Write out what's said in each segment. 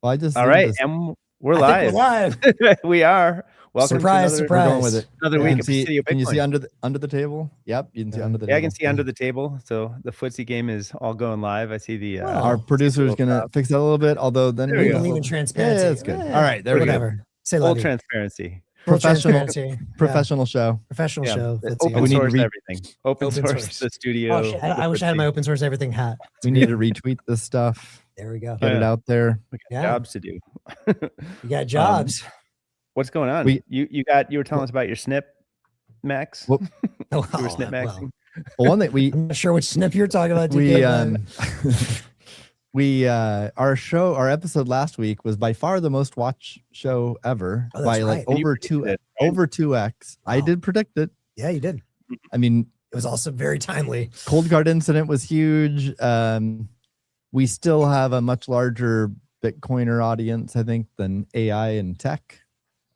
Well, I just all right, and we're live. We are. Welcome surprise, to surprise. We're going with it. Another week of City of Bitcoin. Can you see under the table? Yep, you can see under the table. Yeah, I can see under the table. So the footsie game is all going live. I see the our producer is gonna fix that a little bit. Although then we believe in transparency. Yeah, that's good. All right, there we go. Say full transparency. Professional show. Professional show. Open source everything. Open source the studio. Oh, shit. I wish I had my open source everything hat. We need to retweet this stuff. There we go. Get it out there. We got jobs to do. You got jobs. What's going on? You were telling us about your snip, Max. Well, you were snip maxing. Well, one thing I'm not sure which snip you're talking about. Our episode last week was by far the most watched show ever by like over 2x. I did predict it. Yeah, you did. I mean, it was also very timely. COLDCARD incident was huge. We still have a much larger Bitcoiner audience, I think, than AI and tech.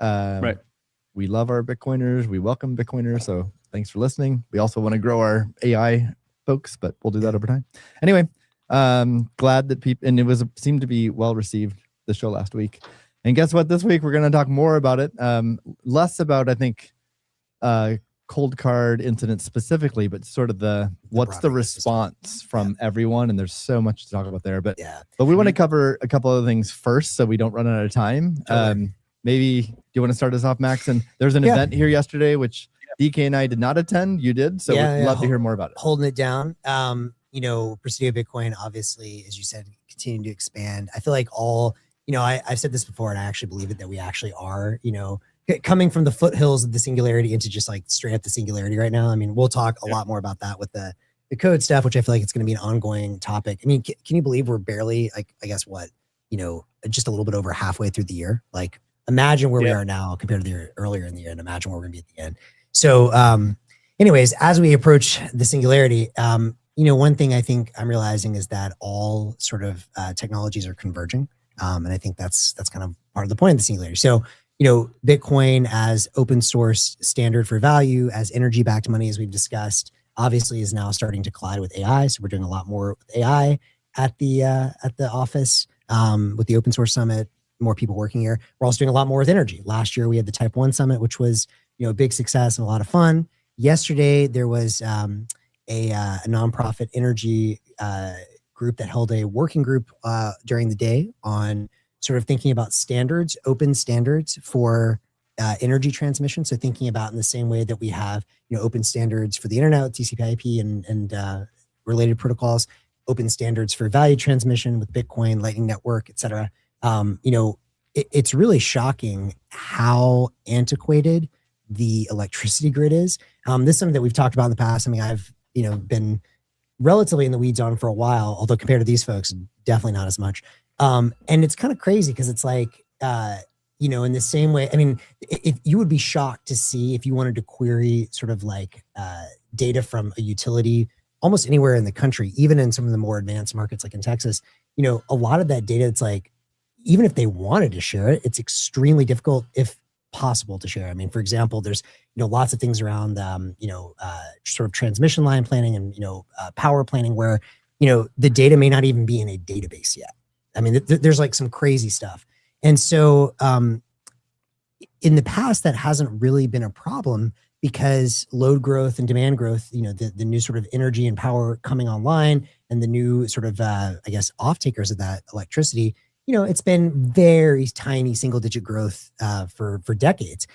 Right. We love our Bitcoiners. We welcome Bitcoiners. So thanks for listening. We also want to grow our AI folks, but we'll do that over time. Anyway, glad that people, and it seemed to be well received, the show last week. And guess what? This week we're going to talk more about it. Less about, I think, COLDCARD incident specifically, but sort of what's the response from everyone. And there's so much to talk about there. But we want to cover a couple of things first so we don't run out of time. Maybe do you want to start us off, Max? And there's an event here yesterday, which DK and I did not attend. You did. So we'd love to hear more about it. Holding it down. Presidio Bitcoin, obviously, as you said, continuing to expand. I feel like I've said this before, and I actually believe it, that we actually are, coming from the foothills of the singularity into just like straight up the singularity right now. I mean, we'll talk a lot more about that with the code stuff, which I feel like it's going to be an ongoing topic. I mean, can you believe we're barely, like, I guess just a little bit over halfway through the year? Like, imagine where we are now compared to the year earlier in the year, and imagine where we're gonna be at the end. So anyways, as we approach the singularity, one thing I think I'm realizing is that all sort of technologies are converging. And I think that's kind of part of the point of the singularity. So, Bitcoin as open source standard for value, as energy backed money, as we've discussed, obviously is now starting to collide with AI. So we're doing a lot more with AI at the office with the open source summit. More people working here. We're also doing a lot more with energy. Last year we had the Type 1 Summit, which was a big success and a lot of fun. Yesterday there was a nonprofit energy group that held a working group during the day on sort of thinking about standards, open standards for energy transmission. So thinking about in the same way that we have open standards for the internet, TCP/IP and related protocols, open standards for value transmission with Bitcoin, Lightning Network, etc. It's really shocking how antiquated the electricity grid is. This is something that we've talked about in the past. I mean, I've, been relatively in the weeds on for a while, although compared to these folks, definitely not as much. And it's kind of crazy because it's like, in the same way, I mean, if you would be shocked to see if you wanted to query sort of like data from a utility almost anywhere in the country, even in some of the more advanced markets like in Texas, a lot of that data, it's like, even if they wanted to share it, it's extremely difficult, if possible, to share. I mean, for example, there's, lots of things around, sort of transmission line planning and, power planning where, the data may not even be in a database yet. I mean, there's like some crazy stuff. And so in the past, that hasn't really been a problem because load growth and demand growth, the new sort of energy and power coming online and the new sort of, off takers of that electricity, it's been very tiny single digit growth for decades.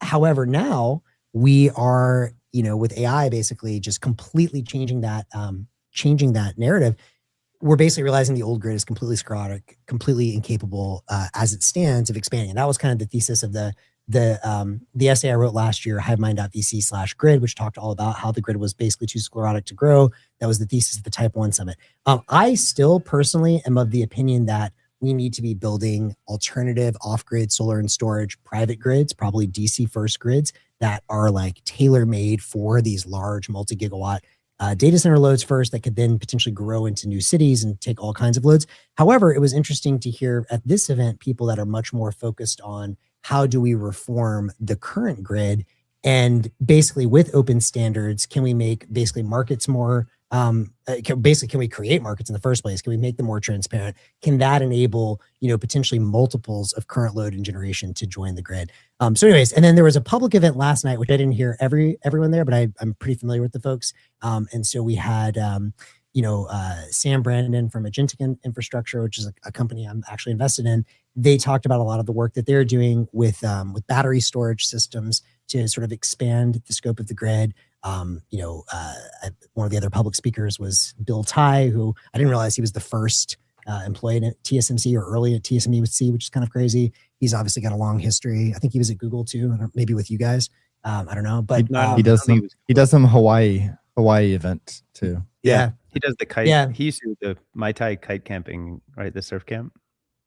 However, now we are, with AI basically just completely changing that narrative. We're basically realizing the old grid is completely sclerotic, completely incapable as it stands of expanding. And that was kind of the thesis of the essay I wrote last year, hivemind.vc/grid, which talked all about how the grid was basically too sclerotic to grow. That was the thesis of the Type 1 Summit. I still personally am of the opinion that we need to be building alternative off-grid solar and storage private grids, probably DC first grids that are like tailor-made for these large multi-gigawatt data center loads first that could then potentially grow into new cities and take all kinds of loads. However, it was interesting to hear at this event people that are much more focused on how do we reform the current grid, and basically with open standards, can we make basically markets more basically, can we create markets in the first place? Can we make them more transparent? Can that enable, potentially multiples of current load and generation to join the grid? So anyways, and then there was a public event last night, which I didn't hear everyone there, but I'm pretty familiar with the folks. And so we had, Sam Brandon from Agentic Infrastructure, which is a company I'm actually invested in. They talked about a lot of the work that they're doing with battery storage systems to sort of expand the scope of the grid. One of the other public speakers was Bill Tai, who I didn't realize he was the first employee at TSMC or early at TSMC, which is kind of crazy. He's obviously got a long history. I think he was at Google too, maybe with you guys. I don't know, but he does some Hawaii event too. Yeah. He does the kite. Yeah. He used to do the Mai Tai kite camping, right? The surf camp.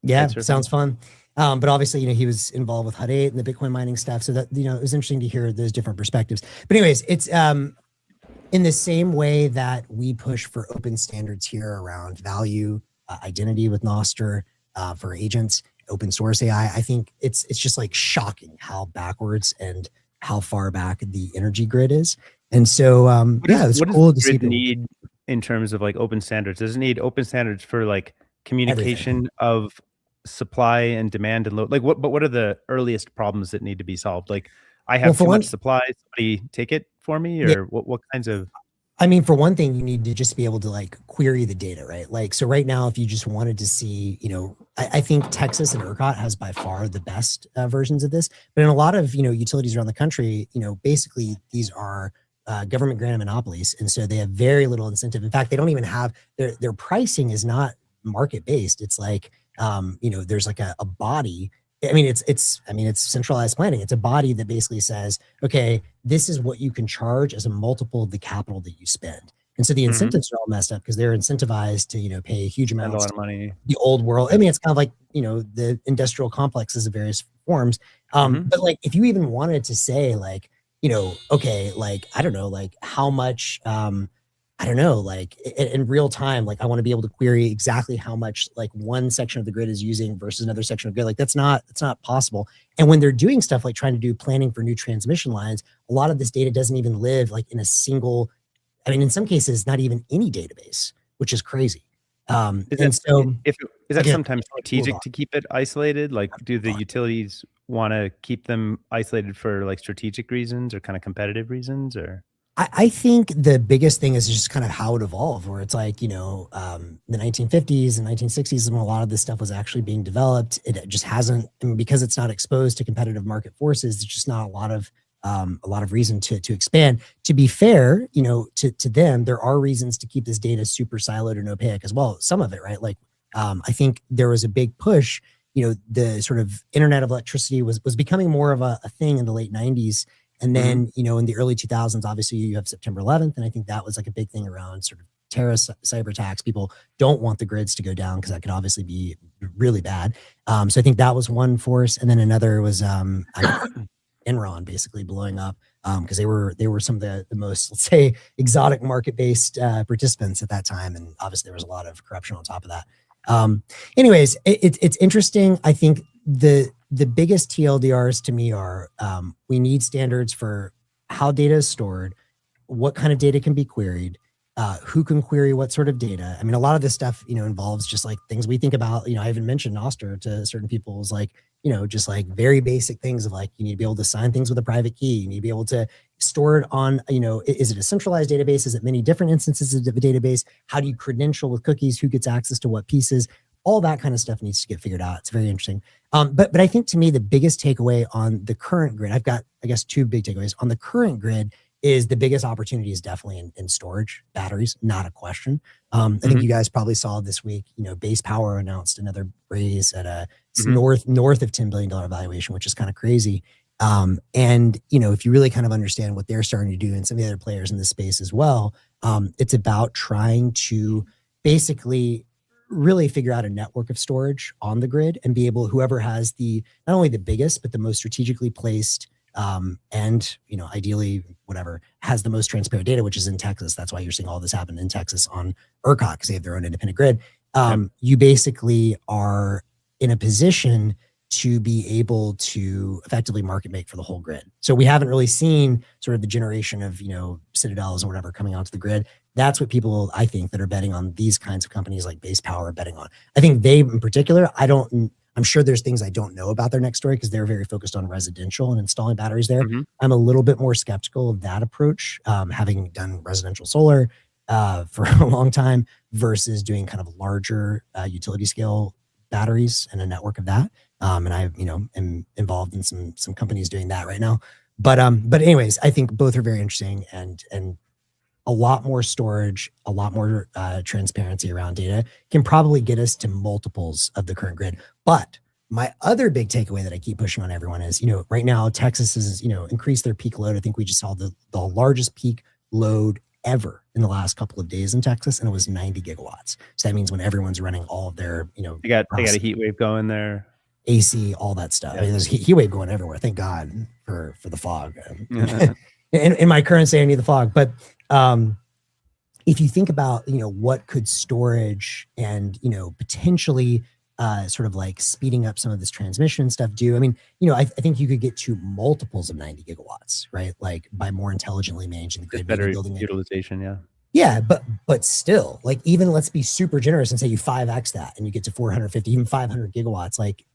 Yeah, sounds fun. But obviously, he was involved with HUD 8 and the Bitcoin mining stuff. So that, it was interesting to hear those different perspectives. But anyways, it's in the same way that we push for open standards here around value, identity with Nostr, for agents, open source AI. I think it's just like shocking how backwards and how far back the energy grid is. And so, it's cool to see. What does the grid need in terms of like open standards? Does it need open standards for like communication of supply and demand and load? Like what are the earliest problems that need to be solved? Like I have too much supply, somebody take it for me, or what kinds of? I mean, for one thing, you need to just be able to like query the data, right? Like, so right now, if you just wanted to see, I think Texas and ERCOT has by far the best versions of this, but in a lot of, utilities around the country, basically these are government granted monopolies. And so they have very little incentive. In fact, they don't even have their pricing is not market based. It's like, there's like a body. I mean, it's centralized planning. It's a body that basically says, okay, this is what you can charge as a multiple of the capital that you spend. And so the incentives are all messed up because they're incentivized to, pay a huge amount of money. The old world. I mean, it's kind of like, the industrial complexes of various forms. But like, if you even wanted to say like, okay, like, I don't know, like how much, I don't know, like in real time, like I want to be able to query exactly how much like one section of the grid is using versus another section of the grid. Like that's not possible. And when they're doing stuff like trying to do planning for new transmission lines, a lot of this data doesn't even live like in a single, I mean, in some cases, not even any database, which is crazy. Is that sometimes strategic to keep it isolated? Like do the utilities want to keep them isolated for like strategic reasons or kind of competitive reasons, or? I think the biggest thing is just kind of how it evolved, where it's like, the 1950s and 1960s when a lot of this stuff was actually being developed. It just hasn't, because it's not exposed to competitive market forces, there's just not a lot of reason to expand. To be fair, to them, there are reasons to keep this data super siloed and opaque as well. Some of it, right? Like, I think there was a big push, the sort of internet of electricity was becoming more of a thing in the late 90s. And then, in the early 2000s, obviously you have September 11th. And I think that was like a big thing around sort of terrorist cyber attacks. People don't want the grids to go down because that could obviously be really bad. So I think that was one force. And then another was Enron basically blowing up because they were some of the most, let's say, exotic market-based participants at that time. And obviously there was a lot of corruption on top of that. Anyways, it's interesting. I think the biggest TLDRs to me are we need standards for how data is stored, what kind of data can be queried, who can query what sort of data. I mean, a lot of this stuff, involves just like things we think about, I even mentioned Nostr to certain people is like, just like very basic things of like, you need to be able to sign things with a private key. You need to be able to store it on, is it a centralized database? Is it many different instances of a database? How do you credential with cookies? Who gets access to what pieces? All that kind of stuff needs to get figured out. It's very interesting. But I think to me, the biggest takeaway on the current grid, I've got, I guess, two big takeaways. On the current grid is the biggest opportunity is definitely in storage, batteries, not a question. I think you guys probably saw this week, Base Power announced another raise at a north of $10 billion valuation, which is kind of crazy. And, if you really kind of understand what they're starting to do and some of the other players in this space as well, it's about trying to basically really figure out a network of storage on the grid and be able, whoever has not only the biggest, but the most strategically placed, and, ideally whatever has the most transparent data, which is in Texas. That's why you're seeing all this happen in Texas on ERCOT because they have their own independent grid. You basically are in a position to be able to effectively market make for the whole grid. So we haven't really seen sort of the generation of, Citadels or whatever coming onto the grid. That's what people, I think, that are betting on these kinds of companies like Base Power are betting on. I think they in particular, I'm sure there's things I don't know about their next story because they're very focused on residential and installing batteries there. I'm a little bit more skeptical of that approach, having done residential solar for a long time versus doing kind of larger utility scale batteries and a network of that. And I, am involved in some companies doing that right now. But anyways, I think both are very interesting and a lot more storage, a lot more transparency around data can probably get us to multiples of the current grid. But my other big takeaway that I keep pushing on everyone is, right now Texas has, increased their peak load. I think we just saw the largest peak load ever in the last couple of days in Texas, and it was 90 gigawatts. So that means when everyone's running all of their, they got a heat wave going there. AC, all that stuff. I mean, there's heat wave going everywhere. Thank God for the fog. In my current state, I need the fog. But if you think about, what could storage and, potentially sort of like speeding up some of this transmission stuff do? I mean, I think you could get to multiples of 90 gigawatts, right? Like by more intelligently managing the grid, better utilization. Yeah. Yeah, but still, like, even let's be super generous and say you 5x that and you get to 450, even 500 gigawatts. Like,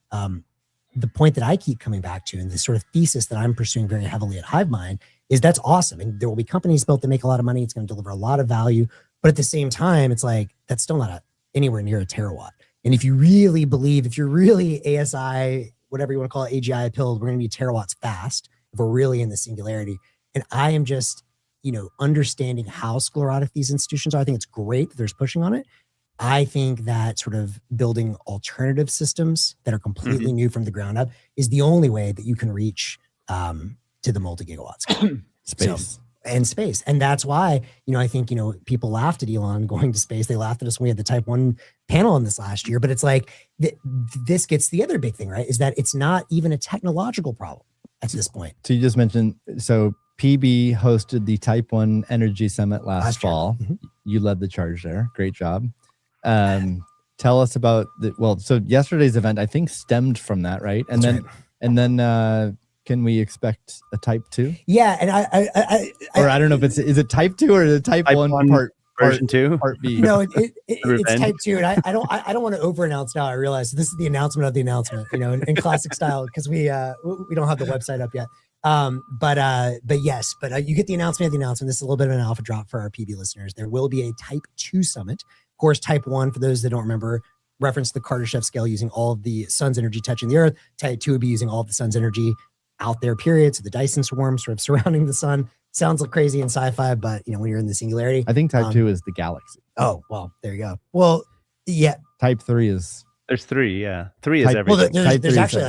the point that I keep coming back to and the sort of thesis that I'm pursuing very heavily at HiveMind is that's awesome. And there will be companies built that make a lot of money. It's going to deliver a lot of value. But at the same time, it's like, that's still not anywhere near a terawatt. And if you really believe, if you're really ASI, whatever you want to call it, AGI pilled, we're going to be terawatts fast if we're really in the singularity. And I am just, understanding how sclerotic these institutions are. I think it's great that there's pushing on it. I think that sort of building alternative systems that are completely new from the ground up is the only way that you can reach to the multi-gigawatts. Space. And that's why, I think, people laughed at Elon going to space. They laughed at us when we had the Type 1 panel on this last year. But it's like, this gets the other big thing, right? Is that it's not even a technological problem at this point. So you just mentioned, PB hosted the Type 1 Energy Summit last fall. You led the charge there. Great job. Tell us about so yesterday's event, I think, stemmed from that, right? And then can we expect a Type 2? Yeah, and I don't know if is it Type 2 or is it Type 1 version 2? Part B. No, it's Type 2, and I don't want to over-announce now. I realize this is the announcement of the announcement, in classic style, because we don't have the website up yet. But yes, you get the announcement of the announcement. This is a little bit of an alpha drop for our PB listeners. There will be a Type 2 summit. Of course, Type 1, for those that don't remember, reference the Kardashev scale using all of the sun's energy touching the earth. Type 2 would be using all of the sun's energy out there, period. So the Dyson swarm sort of surrounding the sun. Sounds like crazy in sci-fi, but when you're in the singularity. I think Type 2 is the galaxy. Oh, well, there you go. Well, yeah. Type 3 is... There's 3, yeah. 3 is everything. Well, there's actually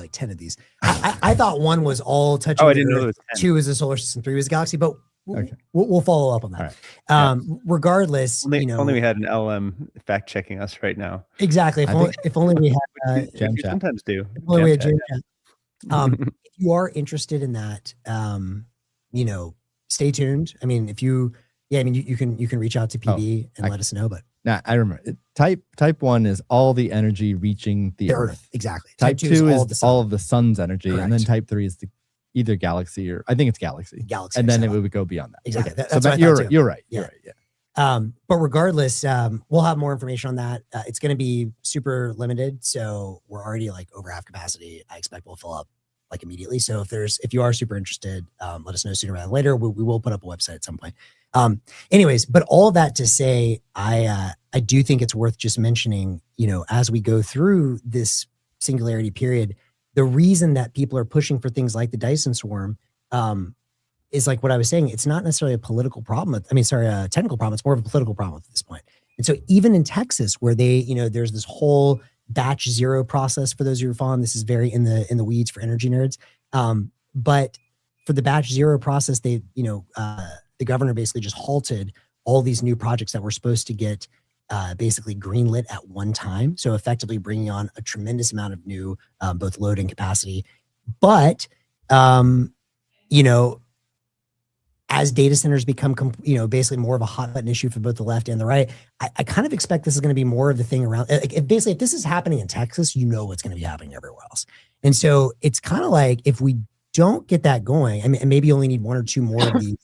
like 10 of these. I thought 1 was all touching. Oh, I didn't know there was 10. 2 is the solar system, 3 was the galaxy, but we'll follow up on that. Right. Regardless, only we had an LM fact checking us right now. Exactly. If only we had we sometimes do. If only we had Jam Chat. If you are interested in that, stay tuned. I mean, you can reach out to PB and let us know. But I remember Type 1 is all the energy reaching the Earth. Exactly. Type 2 is all of the sun's energy. Correct. And then Type 3 is either galaxy or I think it's galaxy. And then it would go beyond that. Exactly. Okay. That's what you're right. You're right. Yeah. But regardless, we'll have more information on that. It's going to be super limited. So we're already like over half capacity. I expect we'll fill up like immediately. So if you are super interested, let us know sooner rather than later. We will put up a website at some point. Anyways, but all that to say, I do think it's worth just mentioning, as we go through this singularity period, the reason that people are pushing for things like the Dyson swarm, is like what I was saying. It's not necessarily a political problem. A technical problem. It's more of a political problem at this point. And so even in Texas, where they, there's this whole batch zero process. For those of you who are following, this is very in the weeds for energy nerds. But for the batch zero process, the governor basically just halted all these new projects that were supposed to get basically greenlit at one time. So effectively bringing on a tremendous amount of new both load and capacity. But as data centers become, basically more of a hot button issue for both the left and the right, I kind of expect this is going to be more of the thing around. If this is happening in Texas, what's going to be happening everywhere else. And so it's kind of like, if we don't get that going, I mean, maybe you only need one or two more of these,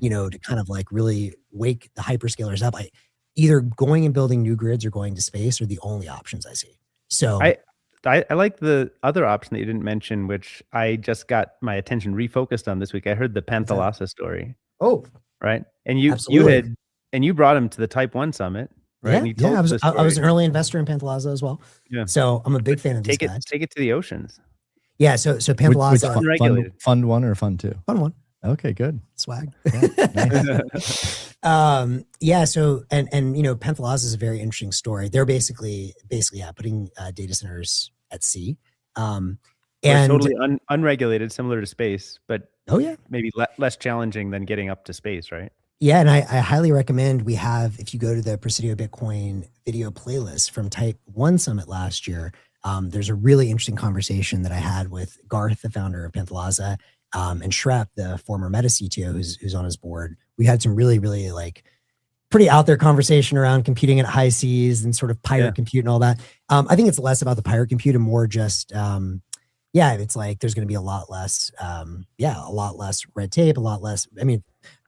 to kind of like really wake the hyperscalers up. Either going and building new grids or going to space are the only options I see. So I like the other option that you didn't mention, which I just got my attention refocused on this week. I heard the Panthalassa story. Oh, right. And you brought him to the Type 1 Summit, right? Yeah, I was an early investor in Panthalassa as well. Yeah. So I'm a big fan of these guys. Take it to the oceans. Yeah. So Panthalassa. Fund 1 or Fund 2? Fund 1. Okay, good. Swag. Yeah. So, and Panthalassa is a very interesting story. They're basically putting data centers at sea. And totally unregulated, similar to space, but maybe less challenging than getting up to space, right? Yeah, and I highly recommend if you go to the Presidio Bitcoin video playlist from Type 1 Summit last year, there's a really interesting conversation that I had with Garth, the founder of Panthalassa, and Shrep, the former Meta CTO who's on his board. We had some really, really pretty out there conversation around computing at high seas and sort of pirate compute and all that. I think it's less about the pirate compute and more just, it's like there's going to be a lot less red tape, a lot less,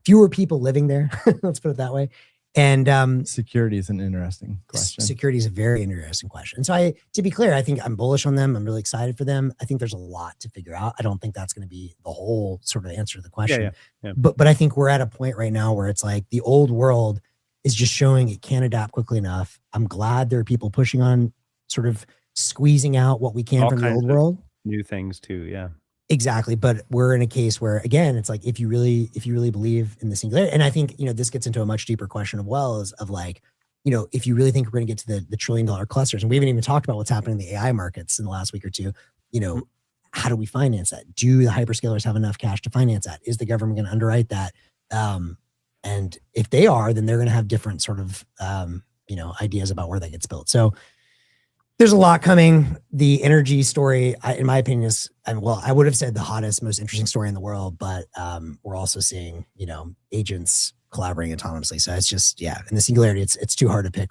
fewer people living there. Let's put it that way. And security is an interesting question. Security is a very interesting question. So to be clear, I think I'm bullish on them. I'm really excited for them. I think there's a lot to figure out. I don't think that's going to be the whole sort of answer to the question. Yeah. But I think we're at a point right now where it's like the old world is just showing it can't adapt quickly enough. I'm glad there are people pushing on sort of squeezing out what we can from the old world. New things too. Yeah. Exactly. But we're in a case where, again, it's like, if you really believe in the singularity, and I think, this gets into a much deeper question if you really think we're going to get to the $1 trillion clusters, and we haven't even talked about what's happening in the AI markets in the last week or two, how do we finance that? Do the hyperscalers have enough cash to finance that? Is the government going to underwrite that? And if they are, then they're going to have different sort of, ideas about where that gets built. So there's a lot coming. The energy story, in my opinion, I would have said the hottest, most interesting story in the world, but we're also seeing, agents collaborating autonomously. So it's just, in the singularity, it's too hard to pick.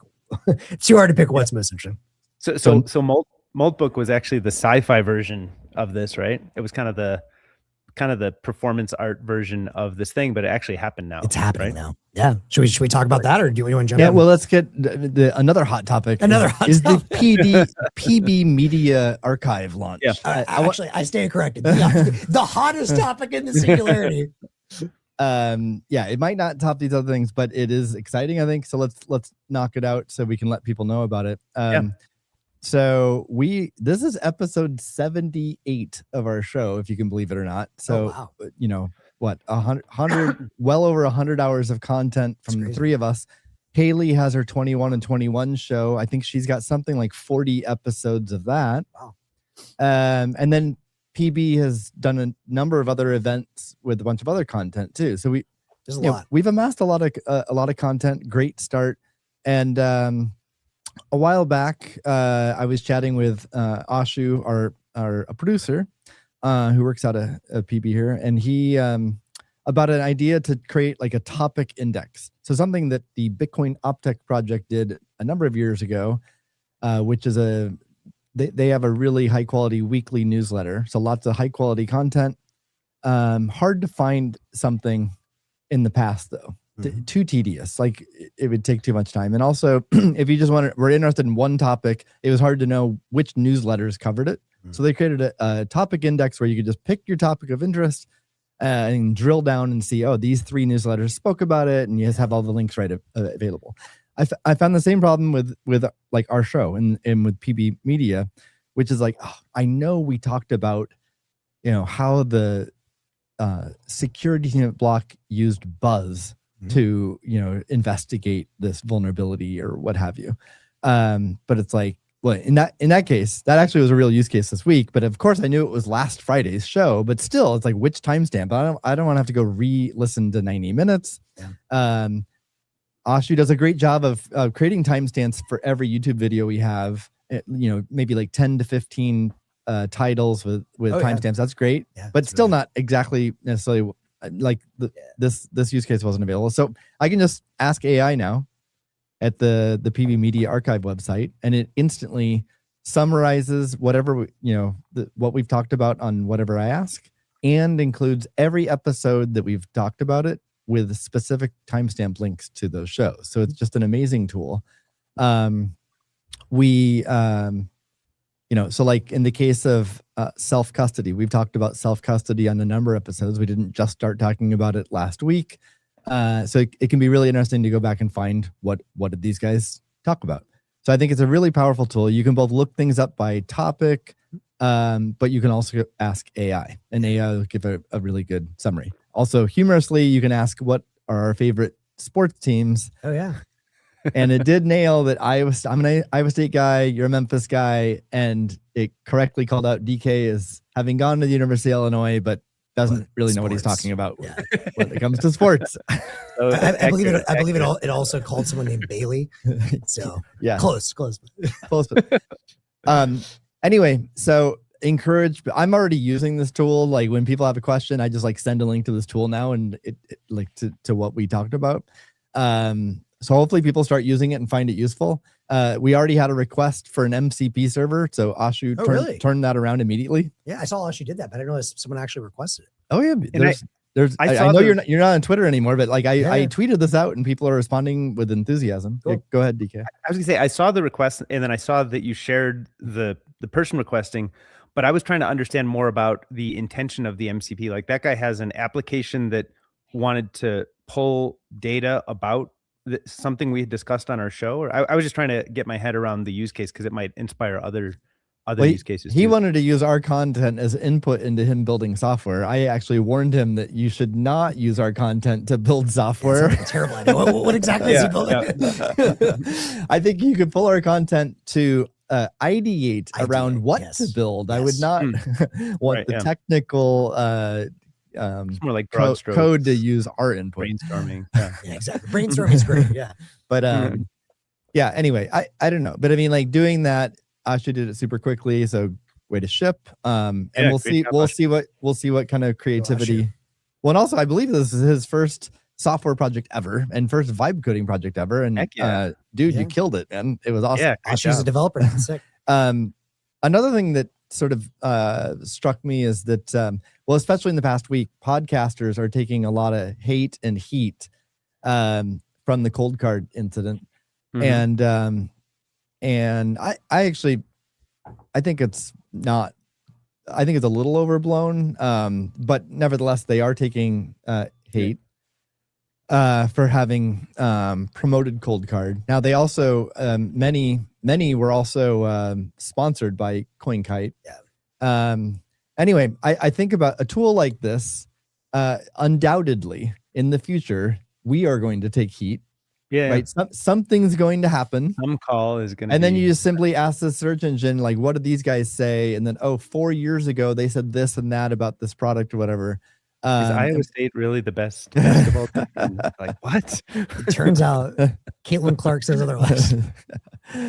It's too hard to pick what's most interesting. So Moltbook was actually the sci-fi version of this, right? It was kind of the performance art version of this thing, but it actually happened now. It's happening now. Yeah. Should we talk about that, or do you want to jump in? Yeah, well, let's get another hot topic. The PB Media Archive launch. Yeah. I stand corrected. The hottest topic in the singularity. It might not top these other things, but it is exciting, I think. So let's knock it out so we can let people know about it. So this is episode 78 of our show, if you can believe it or not. So, what, 100, well over 100 hours of content from the three of us. Haley has her 21 and 21 show. I think she's got something like 40 episodes of that. Wow. And then PB has done a number of other events with a bunch of other content too. So there's a lot. We've amassed a lot of content. Great start. And a while back, I was chatting with Ashu, our producer, who works out of PB here, and he about an idea to create like a topic index. So something that the Bitcoin Optech project did a number of years ago, which is they have a really high quality weekly newsletter. So lots of high quality content. Hard to find something in the past though. Too tedious, like it would take too much time. And also, if you just we're interested in one topic, it was hard to know which newsletters covered it. So they created a topic index where you could just pick your topic of interest and drill down and see, these 3 newsletters spoke about it, and you just have all the links available. I found the same problem with like our show and with PB Media, which is like, I know we talked about, how the security unit block used Buzz to investigate this vulnerability or what have you, but it's like, well, in that case, that actually was a real use case this week. But of course, I knew it was last Friday's show. But still, it's like, which timestamp? I don't want to have to go re-listen to 90 minutes. Yeah. Ashu does a great job of creating timestamps for every YouTube video we have. Maybe like 10 to 15 titles with timestamps. That's great, but still not exactly necessarily this use case wasn't available. So I can just ask AI now at the PB Media Archive website, and it instantly summarizes whatever what we've talked about on whatever I ask, and includes every episode that we've talked about it with specific timestamp links to those shows. So it's just an amazing tool. So like in the case of self-custody, we've talked about self-custody on a number of episodes. We didn't just start talking about it last week. So it can be really interesting to go back and find what did these guys talk about. So I think it's a really powerful tool. You can both look things up by topic, but you can also ask AI, and AI will give a really good summary. Also, humorously, you can ask what are our favorite sports teams. Oh, yeah. And it did nail that I'm an Iowa State guy, you're a Memphis guy, and it correctly called out DK as having gone to the University of Illinois, but doesn't really know what he's talking about when it comes to sports. So I believe it also called someone named Bailey. So yeah, close. Anyway, so encourage. I'm already using this tool. Like when people have a question, I just like send a link to this tool now, and it like to what we talked about. So hopefully people start using it and find it useful. We already had a request for an MCP server, so Ashu turned that around immediately. Yeah, I saw Ashu did that, but I didn't realize someone actually requested it. Oh yeah, I know you're not on Twitter anymore, but like I tweeted this out and people are responding with enthusiasm. Cool. Yeah, go ahead, DK. I was gonna say I saw the request, and then I saw that you shared the person requesting, but I was trying to understand more about the intention of the MCP. Like that guy has an application that wanted to pull data about something we had discussed on our show, or I was just trying to get my head around the use case because it might inspire other use cases. He wanted to use our content as input into him building software. I actually warned him that you should not use our content to build software. That's a terrible idea. What exactly is he building? I think you could pull our content to ideate around what to build. Yes. I would not want the technical it's more like code to use our input. Brainstorming. Yeah, exactly. Brainstorming is great. Yeah. But anyway, I don't know. But I mean, like doing that, Ashu did it super quickly. So way to ship. And we'll see what kind of creativity. Well, and also I believe this is his first software project ever and first vibe coding project ever. And dude, you killed it, man. It was awesome. Yeah, Ashu's a developer. That's sick. Another thing that sort of struck me is that well, especially in the past week, podcasters are taking a lot of hate and heat from the COLDCARD incident. And I think it's not, I think it's a little overblown, but nevertheless, they are taking hate for having promoted COLDCARD. Now they also, many were also sponsored by CoinKite. Anyway, I think about a tool like this, undoubtedly in the future, we are going to take heat. Yeah. Right. Something's going to happen. Some call is going to And then you just simply ask the search engine, like, what did these guys say? And then, 4 years ago, they said this and that about this product or whatever. Is Iowa State really the best basketball team? Like, what? It turns out Caitlin Clark says otherwise.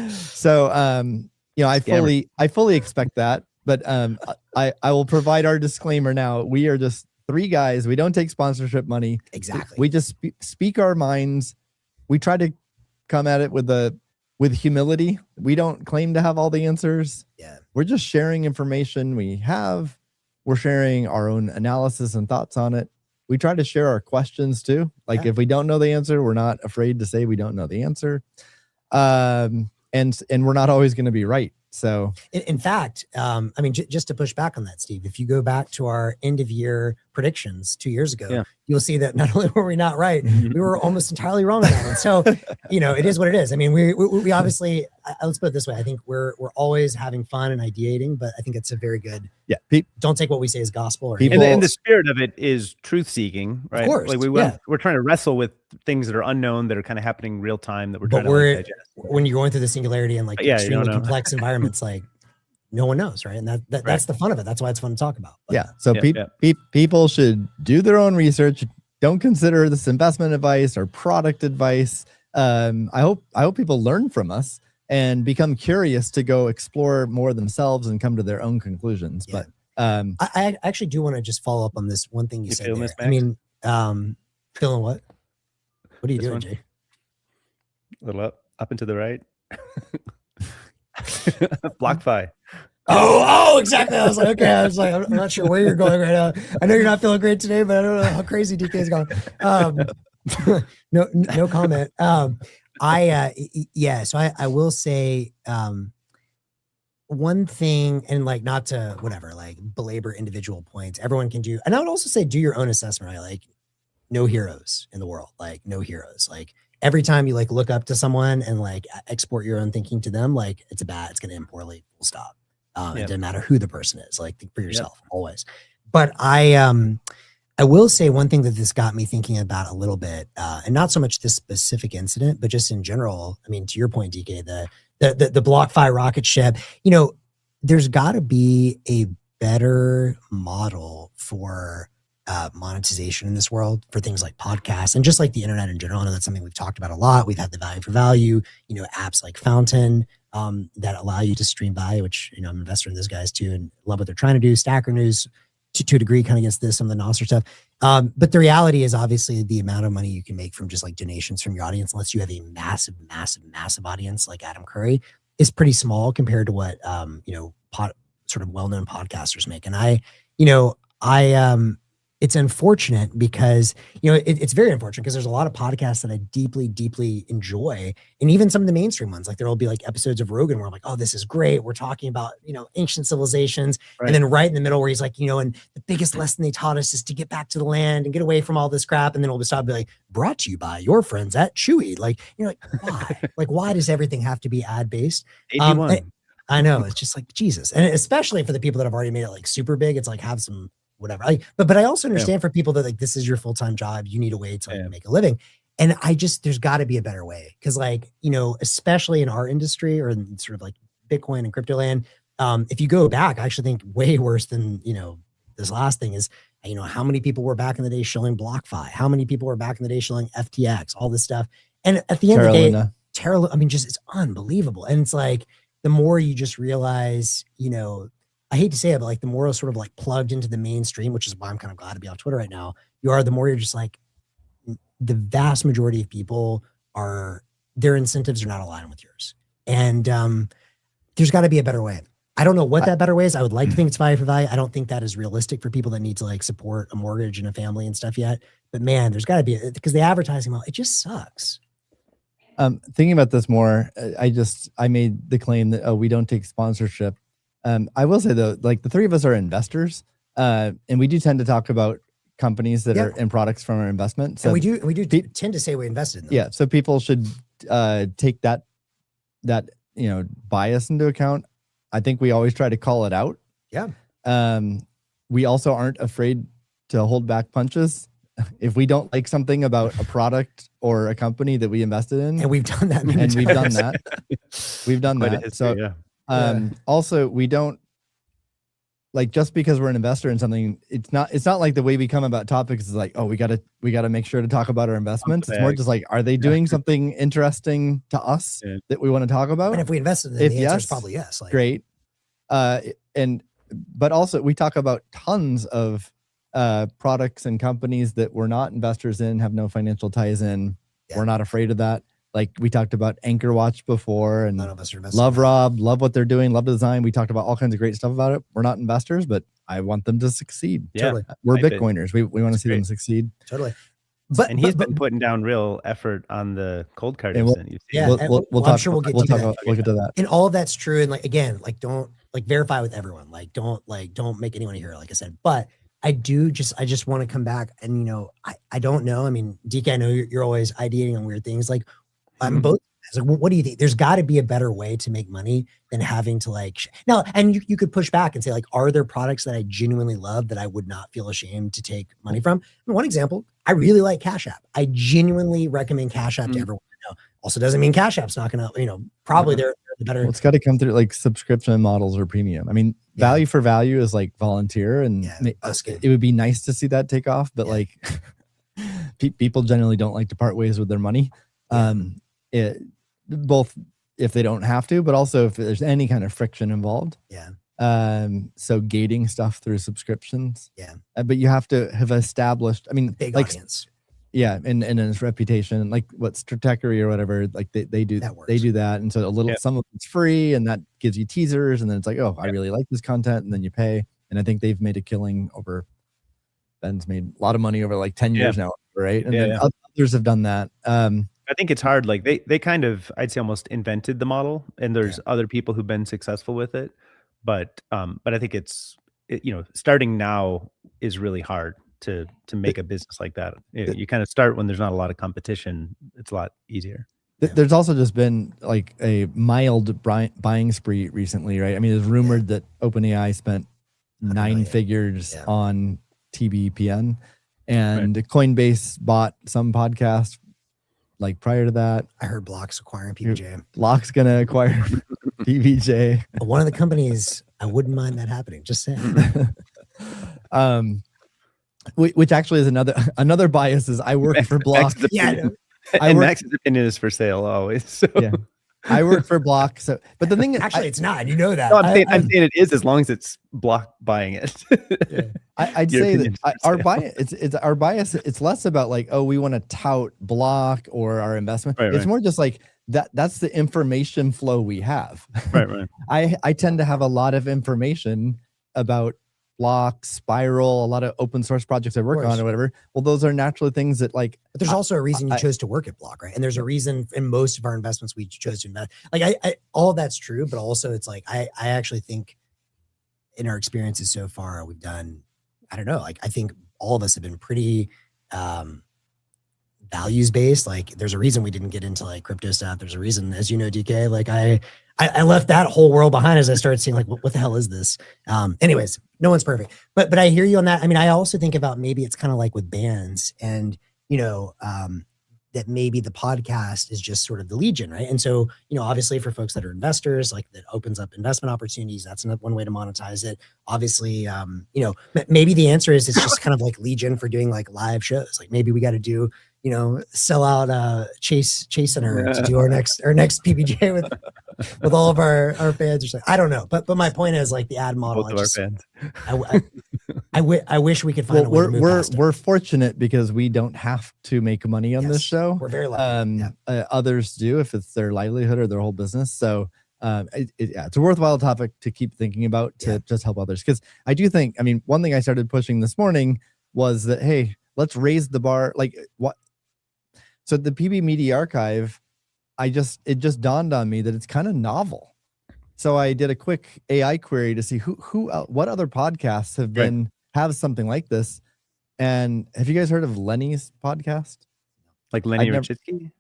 So, I fully expect that. But I will provide our disclaimer now. We are just 3 guys. We don't take sponsorship money. Exactly. We just speak our minds. We try to come at it with humility. We don't claim to have all the answers. Yeah. We're just sharing information we have. We're sharing our own analysis and thoughts on it. We try to share our questions too. Like if we don't know the answer, we're not afraid to say we don't know the answer. And we're not always going to be right. So in fact, just to push back on that, Steve, if you go back to our end of year predictions 2 years ago, you'll see that not only were we not right, we were almost entirely wrong on that one. So, it is what it is. I mean, we obviously, let's put it this way. I think we're always having fun and ideating, but I think it's a very good, don't take what we say as gospel. And the spirit of it is truth seeking, right? Of course. Like we're trying to wrestle with things that are unknown, that are kind of happening real time, that we're trying to digest. When you're going through the singularity and like extremely complex environments, like no one knows, right? And that's the fun of it. That's why it's fun to talk about. But, So people should do their own research. Don't consider this investment advice or product advice. I hope people learn from us and become curious to go explore more themselves and come to their own conclusions. But I actually do want to just follow up on this one thing you said there. This, I mean, feeling what? What are you doing, Jay? A little up and to the right. BlockFi. Oh, exactly. I was like, okay. I was like, I'm not sure where you're going right now. I know you're not feeling great today, but I don't know how crazy DK is going. No comment. So I will say, one thing, and like, not to whatever, like belabor individual points, everyone can do. And I would also say, do your own assessment, right? Like, no heroes in the world, like no heroes. Like every time you like look up to someone and like export your own thinking to them, like it's going to end poorly, full stop. It doesn't matter who the person is, like think for yourself always. But I will say one thing that this got me thinking about a little bit, and not so much this specific incident, but just in general. I mean, to your point, DK, the BlockFi rocket ship, you know, there's got to be a better model for monetization in this world for things like podcasts and just like the internet in general. I know that's something we've talked about a lot. We've had the value for value, you know, apps like Fountain that allow you to stream value, which, you know, I'm an investor in those guys too and love what they're trying to do. Stacker News to a degree kind of gets this, some of the Nostr stuff. But the reality is obviously the amount of money you can make from just like donations from your audience, unless you have a massive audience like Adam Curry, is pretty small compared to what, you know, sort of well-known podcasters make. And it's unfortunate because, you know, it's very unfortunate because there's a lot of podcasts that I deeply enjoy. And even some of the mainstream ones, like there will be like episodes of Rogan where I'm like, oh, this is great. We're talking about, you know, ancient civilizations. Right. And then right in the middle where he's like, you know, and the biggest lesson they taught us is to get back to the land and get away from all this crap. And then we'll stop and be like, brought to you by your friends at Chewy. Like, you're like, why? Like, why does everything have to be ad-based? I know, it's just like, Jesus. And especially for the people that have already made it like super big, it's like have some whatever. But I also understand for people that like, this is your full-time job, you need a way to like, make a living. And there's got to be a better way. Cause like, you know, especially in our industry or in sort of like Bitcoin and crypto land, if you go back, I actually think way worse than, you know, this last thing is, you know, how many people were back in the day shilling BlockFi? How many people were back in the day shilling FTX, all this stuff. And at the end of the day, I mean, just, it's unbelievable. And it's like, the more you just realize, you know, I hate to say it, but like the more sort of like plugged into the mainstream, which is why I'm kind of glad to be on Twitter right now, the more you're just like, the vast majority of people their incentives are not aligned with yours. And there's got to be a better way. I don't know what that better way is. I would like to think it's value for value. I don't think that is realistic for people that need to like support a mortgage and a family and stuff yet. But man, there's got to be, because the advertising model, it just sucks. Thinking about this more, I made the claim that, we don't take sponsorship. I will say though, like the three of us are investors, and we do tend to talk about companies that are in products from our investment. So and we do tend to say we invested in them. Yeah. So people should take that, you know, bias into account. I think we always try to call it out. Yeah. We also aren't afraid to hold back punches. If we don't like something about a product or a company that we invested in, and we've done that, we've done that. History, so also we don't like, just because we're an investor in something, it's not like the way we come about topics is like, oh, we gotta make sure to talk about our investments. It's more just like, are they doing something interesting to us that we want to talk about? And if we invested in them, the answer is probably yes. Like, great. But also we talk about tons of products and companies that we're not investors in, have no financial ties in. We're not afraid of that. Like we talked about Anchor Watch before, and none of us are love Rob, love what they're doing, love the design. We talked about all kinds of great stuff about it. We're not investors, but I want them to succeed. Yeah, totally. We're Bitcoiners. We want to see them succeed. Totally. And he's been putting down real effort on the COLDCARD incident. We'll talk. I'm sure we'll get to that. And all of that's true. And like, again, like don't like verify with everyone. Like don't make anyone a hero, like I said. But I just want to come back and, you know, I don't know. I mean, DK, I know you're always ideating on weird things. Like I'm both. Like, what do you think? There's got to be a better way to make money than having to like now. And you could push back and say, like, are there products that I genuinely love that I would not feel ashamed to take money from? I mean, one example, I really like Cash App. I genuinely recommend Cash App to everyone I know. Also doesn't mean Cash App's not gonna, you know, probably they're the better. Well, it's got to come through like subscription models or premium. I mean, value for value is like volunteer, and it would be nice to see that take off, but like people generally don't like to part ways with their money. Both if they don't have to, but also if there's any kind of friction involved. Yeah. So gating stuff through subscriptions. Yeah. But you have to have established, I mean, Big like, audience. yeah, and its reputation, like what Stratechery or whatever, like they do that, and so a little, some of it's free, and that gives you teasers, and then it's like, oh, I really like this content, and then you pay, and I think they've made a killing over. Ben's made a lot of money over like 10 years now, right? And then others have done that. I think it's hard. Like they kind of, I'd say, almost invented the model, and there's other people who've been successful with it, but I think starting now is really hard to make a business like that. You kind of start when there's not a lot of competition. It's a lot easier. There's also just been like a mild buying spree recently, right? I mean, it's rumored that OpenAI spent 9 figures on TBPN, and Coinbase bought some podcast like prior to that. I heard Block's acquiring PBJ. Block's gonna acquire PBJ. One of the companies, I wouldn't mind that happening. Just saying. Which actually is another bias is I work for Block. Max's opinion is for sale always. So. Yeah. I work for Block, so but the thing is, actually, it's not. You know that. No, I'm saying it is as long as it's Block buying it. I'd say that our bias. It's less about like, oh, we want to tout Block or our investment. It's more just like that's the information flow we have. Right. I tend to have a lot of information about Block, Spiral, a lot of open source projects I work on or whatever. Well, those are naturally things that like. But there's also a reason you chose to work at Block, right? And there's a reason in most of our investments we chose to invest. Like I all that's true, but also it's like I actually think in our experiences so far we've done. I don't know. Like I think all of us have been pretty values based. Like there's a reason we didn't get into like crypto stuff. There's a reason, as you know, DK. Like I left that whole world behind as I started seeing like, what the hell is this? Anyways, no one's perfect, but I hear you on that. I mean, I also think about maybe it's kind of like with bands and, that maybe the podcast is just sort of the lead gen, right? And so, obviously for folks that are investors, like that opens up investment opportunities. That's one way to monetize it. Obviously, maybe the answer is it's just kind of like lead gen for doing like live shows. Like maybe we got to do, sell out Chase Center to do our next PBJ with all of our fans or something. I don't know, but my point is like the ad model. Both of our fans. I wish we could find a way to move past it. We're fortunate because we don't have to make money on this show. We're very lucky. Others do if it's their livelihood or their whole business. So it's a worthwhile topic to keep thinking about to just help others. Because I do think, I mean, one thing I started pushing this morning was that, hey, let's raise the bar. Like what? So the PB Media Archive, it just dawned on me that it's kind of novel. So I did a quick AI query to see what other podcasts have something like this. And have you guys heard of Lenny's podcast? Like Lenny Rachitsky?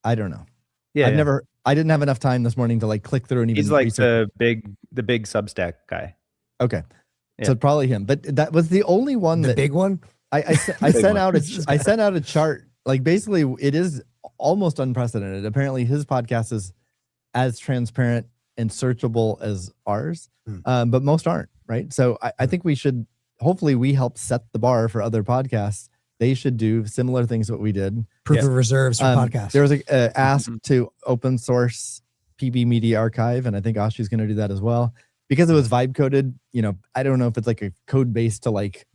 I don't know. Yeah, I didn't have enough time this morning to like click through and even. He's like research. the big Substack guy. Okay, so probably him. But that was the only one. The big one. I sent out a chart. Like basically, it is almost unprecedented. Apparently, his podcast is as transparent and searchable as ours, but most aren't. Right. So I think we should. Hopefully, we help set the bar for other podcasts. They should do similar things what we did. Proof of reserves for podcasts. There was a ask to open source PB Media Archive, and I think Ashi's going to do that as well because it was vibe coded. I don't know if it's like a code base to like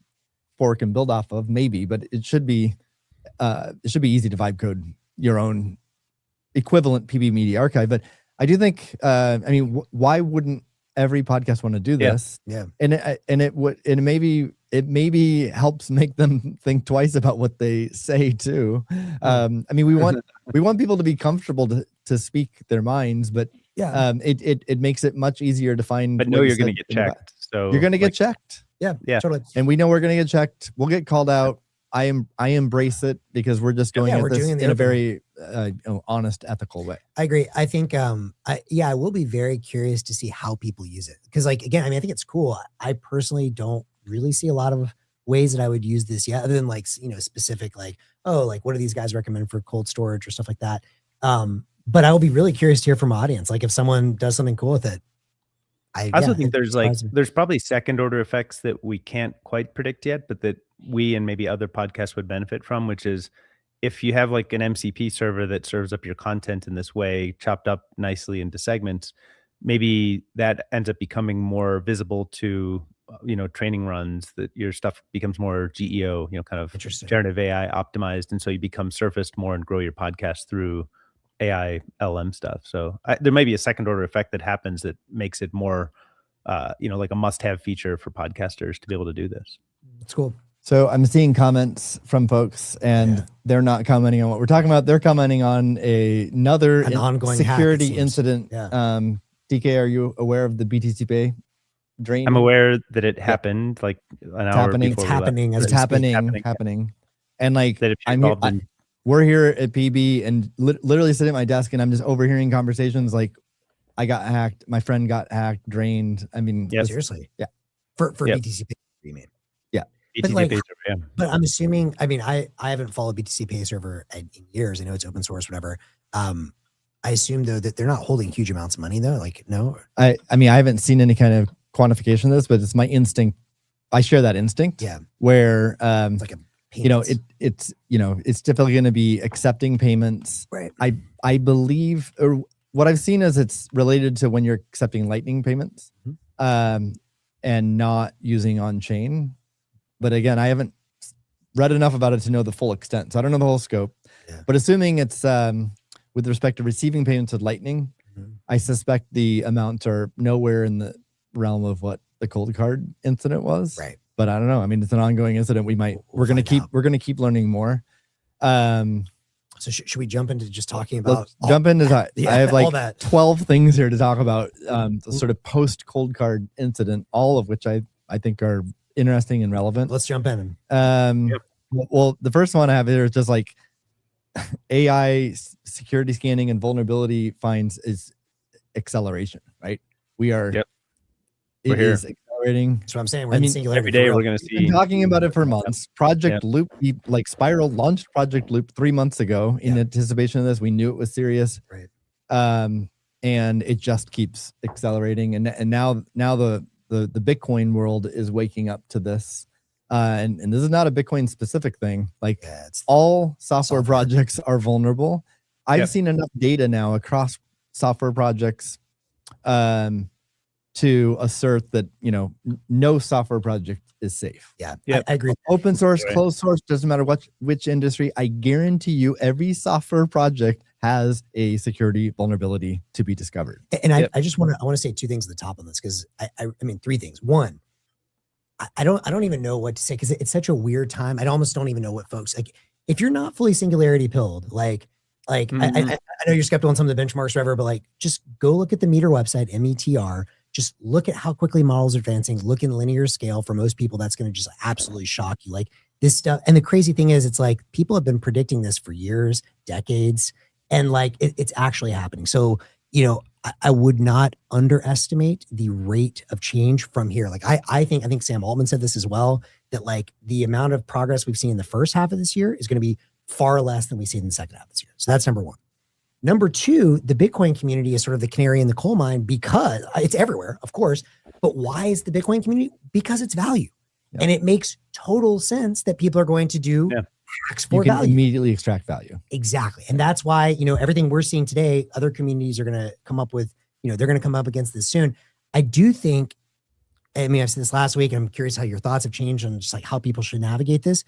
fork and build off of, maybe, but it should be easy to vibe code your own equivalent PB Media Archive. But I do think, why wouldn't every podcast want to do this? Yeah. And it maybe helps make them think twice about what they say too. We want people to be comfortable to speak their minds, but it makes it much easier to find. But you're going to get checked. So you're going to get checked. Yeah, totally. And we know we're going to get checked. We'll get called out. I embrace it because we're just going at this in a very honest, ethical way. I agree. I think, I will be very curious to see how people use it. Because like, again, I think it's cool. I personally don't really see a lot of ways that I would use this yet, other than like, specific, like, what do these guys recommend for cold storage or stuff like that. But I will be really curious to hear from audience. Like if someone does something cool with it. I also think there's probably second order effects that we can't quite predict yet, but that we and maybe other podcasts would benefit from, which is if you have like an MCP server that serves up your content in this way, chopped up nicely into segments, maybe that ends up becoming more visible to, training runs, that your stuff becomes more GEO, kind of generative AI optimized. And so you become surfaced more and grow your podcast through AI LM stuff. So there may be a second order effect that happens that makes it more, like a must-have feature for podcasters to be able to do this. That's cool. So I'm seeing comments from folks, and they're not commenting on what we're talking about. They're commenting on another ongoing security hack, incident. DK, are you aware of the BTCPay drain? I'm aware that it happened like an hour before. It's happening. It's happening. And like, that we're here at PB and literally sitting at my desk, and I'm just overhearing conversations like, I got hacked, my friend got hacked, drained. I mean, seriously. Yeah. For BTCPay, you mean? Yeah. But I'm assuming, I mean, I haven't followed BTCPay Server in years. I know it's open source, whatever. I assume though that they're not holding huge amounts of money though. Like, no. I mean, I haven't seen any kind of quantification of this, but it's my instinct. I share that instinct. Yeah. Where it's like it's typically going to be accepting payments. Right. I believe, or what I've seen is it's related to when you're accepting Lightning payments, and not using on chain. But again, I haven't read enough about it to know the full extent, so I don't know the whole scope. Yeah. But assuming it's with respect to receiving payments with Lightning, I suspect the amounts are nowhere in the realm of what the COLDCARD incident was. Right. But I don't know. I mean, it's an ongoing incident. We're gonna keep learning more. So should we jump into just talking about? Jump into that. I have like 12 things here to talk about. The sort of post COLDCARD incident, all of which I think are interesting and relevant. Let's jump in. Well, the first one I have here is just like AI security scanning and vulnerability finds is acceleration, right? We're here. Accelerating. That's what I'm saying. We're in singularity. Every day we're going to see. We've been talking about it for months. Project Loupe, we Spiral launched Project Loupe 3 months ago in anticipation of this. We knew it was serious. Right. And it just keeps accelerating. And now the Bitcoin world is waking up to this. And this is not a Bitcoin specific thing. Like all software projects are vulnerable. I've seen enough data now across software projects to assert that, no software project is safe. Yeah. I agree. Open source, closed source, doesn't matter which industry. I guarantee you every software project has a security vulnerability to be discovered. And I want to say two things at the top on this, because I mean, three things. One, I don't even know what to say, because it's such a weird time. I almost don't even know what folks, like, if you're not fully singularity pilled, I know you're skeptical on some of the benchmarks, whatever, but like, just go look at the Meter website, METR. Just look at how quickly models are advancing. Look in linear scale. For most people, that's going to just absolutely shock you. Like this stuff. And the crazy thing is, it's like people have been predicting this for years, decades, and like it's actually happening. So, I would not underestimate the rate of change from here. Like I think Sam Altman said this as well, that like the amount of progress we've seen in the first half of this year is going to be far less than we see in the second half of this year. So that's number one. Number two, the Bitcoin community is sort of the canary in the coal mine, because it's everywhere, of course. But why is the Bitcoin community? Because it's value. Yeah. And it makes total sense that people are going to do hacks for value. Immediately extract value. Exactly. And that's why, everything we're seeing today, other communities are going to come up with, they're going to come up against this soon. I do think, I mean, I've said this last week, and I'm curious how your thoughts have changed on just like how people should navigate this.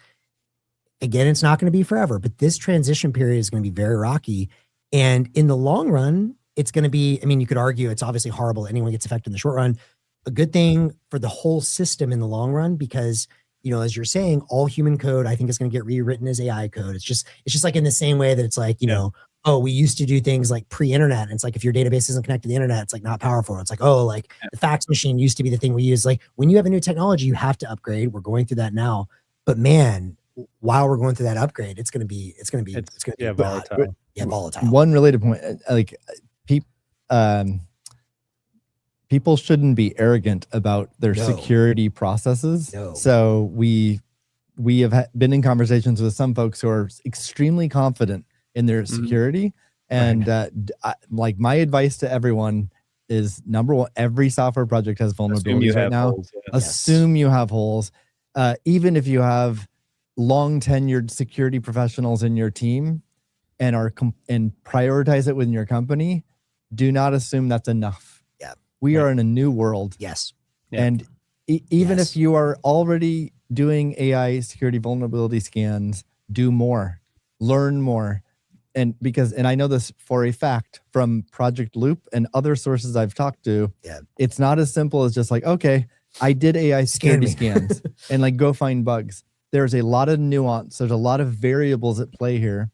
Again, it's not going to be forever, but this transition period is going to be very rocky. And in the long run, it's going to be, I mean, you could argue it's obviously horrible. Anyone gets affected in the short run. A good thing for the whole system in the long run, because, as you're saying, all human code, I think, is going to get rewritten as AI code. It's just like in the same way that it's like, we used to do things like pre-internet. And it's like, if your database isn't connected to the internet, it's like not powerful. It's like, the fax machine used to be the thing we use. Like when you have a new technology, you have to upgrade. We're going through that now, but man, while we're going through that upgrade, it's going to be volatile. Yeah, volatile. One related point, like people shouldn't be arrogant about their security processes. No. So we have been in conversations with some folks who are extremely confident in their security, and like my advice to everyone is, number one, every software project has vulnerabilities right now. Assume you have holes, even if you have long tenured security professionals in your team and and prioritize it within your company. Do not assume that's enough. we are in a new world. Yes. Yeah. And even if you are already doing AI security vulnerability scans, do more, learn more. And I know this for a fact from Project Loupe and other sources I've talked to, it's not as simple as just like, okay, I did AI security scans and like go find bugs. There's a lot of nuance. There's a lot of variables at play here.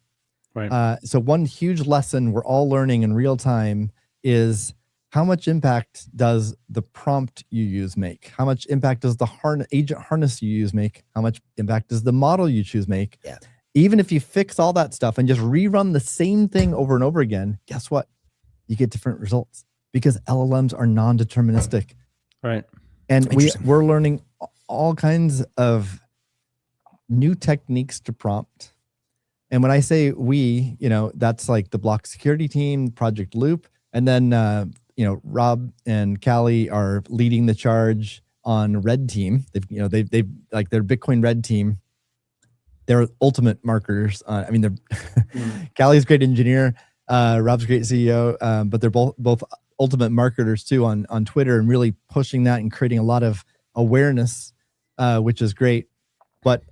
Right. So one huge lesson we're all learning in real time is how much impact does the prompt you use make? How much impact does the agent harness you use make? How much impact does the model you choose make? Yeah. Even if you fix all that stuff and just rerun the same thing over and over again, guess what? You get different results because LLMs are non-deterministic. Right. And we're learning all kinds of new techniques to prompt. And when I say we, that's like the block security team, Project Loupe, and then Rob and Callie are leading the charge on Red Team. They've like their Bitcoin Red Team. They're ultimate marketers. They're Callie's a great engineer, Rob's a great CEO, but they're both ultimate marketers too on Twitter and really pushing that and creating a lot of awareness, which is great. But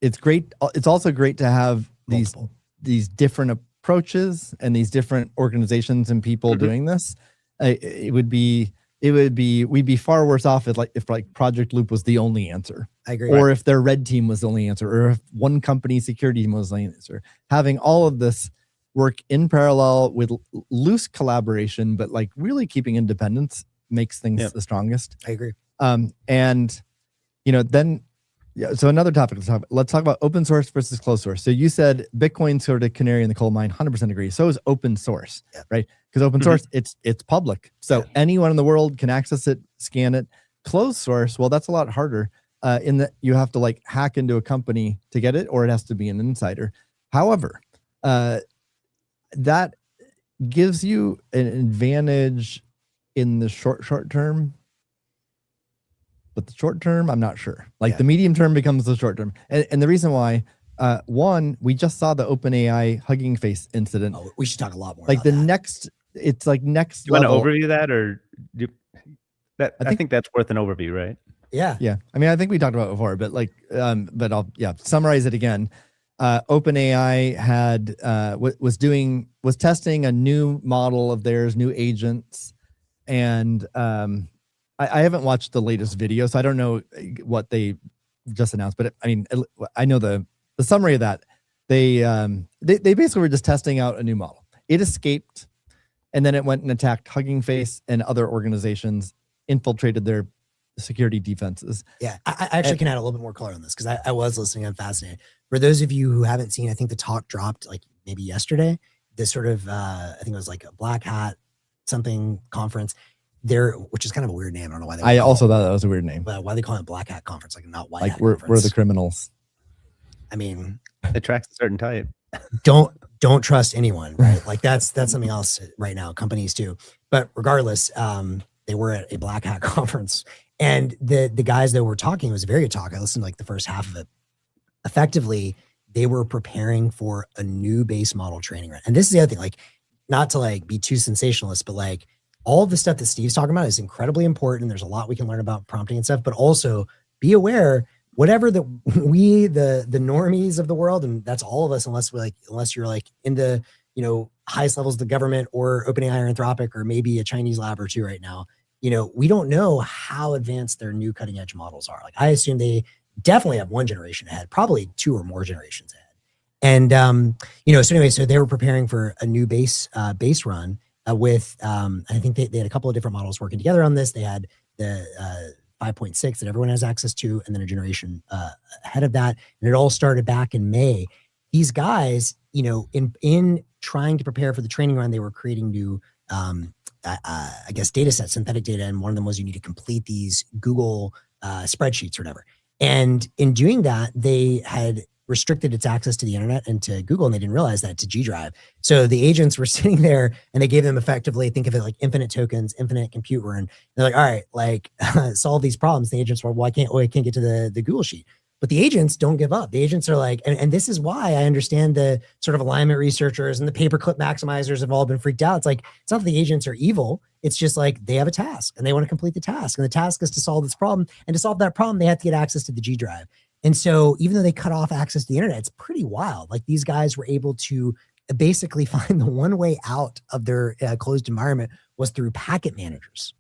it's great. It's also great to have these different approaches and these different organizations and people doing this. We'd be far worse off if Project Loupe was the only answer. I agree. Or if their Red Team was the only answer, or if one company security team was the only answer. Having all of this work in parallel with loose collaboration, but like really keeping independence makes things the strongest. I agree. So another topic let's talk about open source versus closed source. So you said Bitcoin sort of canary in the coal mine, 100% agree. So is open source, right? Because open source, it's public. So anyone in the world can access it, scan it. Closed source, well, that's a lot harder in that you have to like hack into a company to get it, or it has to be an insider. However, that gives you an advantage in the short term. But the short term, I'm not sure. Like the medium term becomes the short term. And the reason why, one, we just saw the OpenAI Hugging Face incident. Oh, we should talk a lot more like about that. next You want to overview that, or I think that's worth an overview, right? Yeah. Yeah. I think we talked about it before, but I'll summarize it again. OpenAI had was testing a new model of theirs, new agents, and I haven't watched the latest video, so I don't know what they just announced. But I know the summary of that. They basically were just testing out a new model. It escaped, and then it went and attacked Hugging Face and other organizations, infiltrated their security defenses. Yeah, I actually can add a little bit more color on this because I was listening. I'm fascinated. For those of you who haven't seen, I think the talk dropped like maybe yesterday. This sort of I think it was like a Black Hat something conference. Which is kind of a weird name. I don't know why. I also thought that was a weird name. Why they call it Black Hat Conference, like not White Hat conference. We're the criminals. It attracts a certain type. Don't trust anyone, right? Like that's something else right now. Companies too. But regardless, they were at a Black Hat Conference, and the guys that were talking, it was a very good talk. I listened to like the first half of it. Effectively, they were preparing for a new base model training run. And this is the other thing, like not to like be too sensationalist, but like all of the stuff that Steve's talking about is incredibly important. There's a lot we can learn about prompting and stuff, but also be aware, whatever the normies of the world, and that's all of us, unless you're like in the, highest levels of the government or OpenAI or Anthropic, or maybe a Chinese lab or two right now, we don't know how advanced their new cutting edge models are. Like I assume they definitely have one generation ahead, probably two or more generations ahead. And, so they were preparing for a new base run. With I think they had a couple of different models working together on this. They had the 5.6 that everyone has access to, and then a generation ahead of that. And it all started back in May. These guys, in trying to prepare for the training run, they were creating new, data sets, synthetic data. And one of them was you need to complete these Google spreadsheets or whatever. And in doing that, they had restricted its access to the internet and to Google, and they didn't realize that, to G Drive. So the agents were sitting there, and they gave them effectively, think of it like infinite tokens, infinite compute run. They're like, all right, like solve these problems. The agents were, well, I can't get to the Google sheet. But the agents don't give up. The agents are like, and this is why I understand the sort of alignment researchers and the paperclip maximizers have all been freaked out. It's like, it's not that the agents are evil. It's just like they have a task and they want to complete the task. And the task is to solve this problem. And to solve that problem, they have to get access to the G drive. And so even though they cut off access to the internet, it's pretty wild. Like these guys were able to basically find the one way out of their closed environment was through packet managers.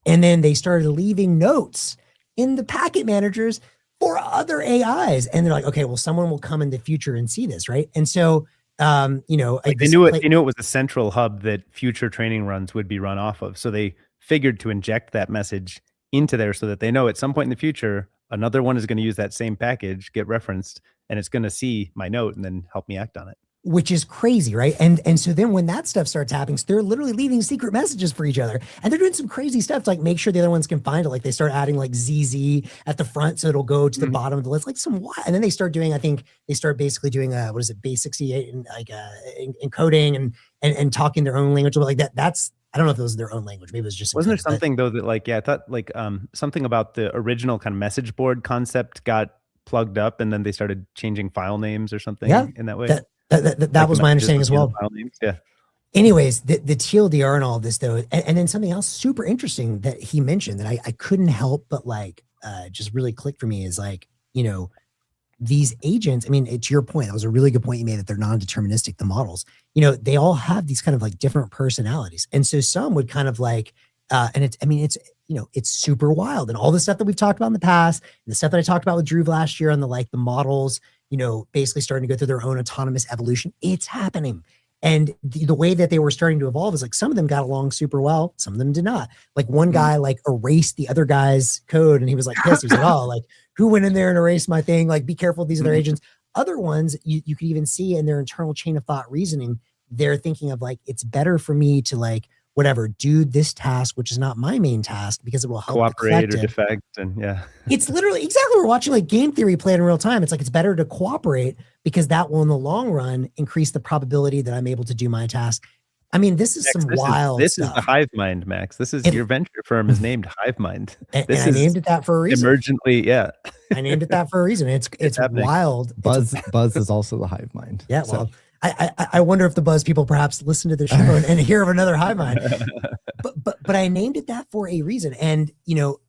And then they started leaving notes in the packet managers for other AIs. And they're like, okay, well, someone will come in the future and see this, right? And so, you know, like they knew it was a central hub that future training runs would be run off of. So they figured to inject that message into there so that they know at some point in the future, another one is going to use that same package, get referenced, and it's going to see my note and then help me act on it. Which is crazy, right? And so then when that stuff starts happening, so they're literally leaving secret messages for each other, and they're doing some crazy stuff to like make sure the other ones can find it. Like they start adding like ZZ at the front, so it'll go to the bottom of the list, like some wild. And then they start doing, I think they start basically doing what is it, base 68 and like encoding and talking their own language, like that. That's, I don't know if it was their own language. Maybe it was just. Wasn't there something though that like, yeah, I thought like something about the original kind of message board concept got plugged up, and then they started changing file names or something in that way. That like was my understanding as well. Yeah. Anyways, the TLDR and all of this though, and then something else super interesting that he mentioned that I couldn't help but like just really click for me is like, you know, these agents, I mean, to your point, that was a really good point you made that they're non-deterministic, the models, you know, they all have these kind of like different personalities. And so some would kind of like, and it's, I mean, it's, you know, it's super wild, and all the stuff that we've talked about in the past, and the stuff that I talked about with Drew last year on the, like the models, you know, basically starting to go through their own autonomous evolution. It's happening. And the way that they were starting to evolve is like some of them got along super well, some of them did not. Like one guy like erased the other guy's code, and he was like pissed. He was like, oh, like who went in there and erased my thing? Like, be careful with these other agents. Other ones, you could even see in their internal chain of thought reasoning, they're thinking of like, it's better for me to like, whatever, do this task, which is not my main task, because it will help cooperate or defect. And yeah, it's literally exactly, we're watching like game theory play in real time. It's like, it's better to cooperate because that will in the long run increase the probability that I'm able to do my task. I mean, this is Max, wild this stuff. Is the hive mind, Max. This is your venture firm is named Hive Mind. And I named it that for a reason. Emergently, yeah. I named it that for a reason. It's wild. Buzz is also the hive mind. Yeah, well, so. I wonder if the Buzz people perhaps listen to the show and hear of another hive mind. But I named it that for a reason. And you know,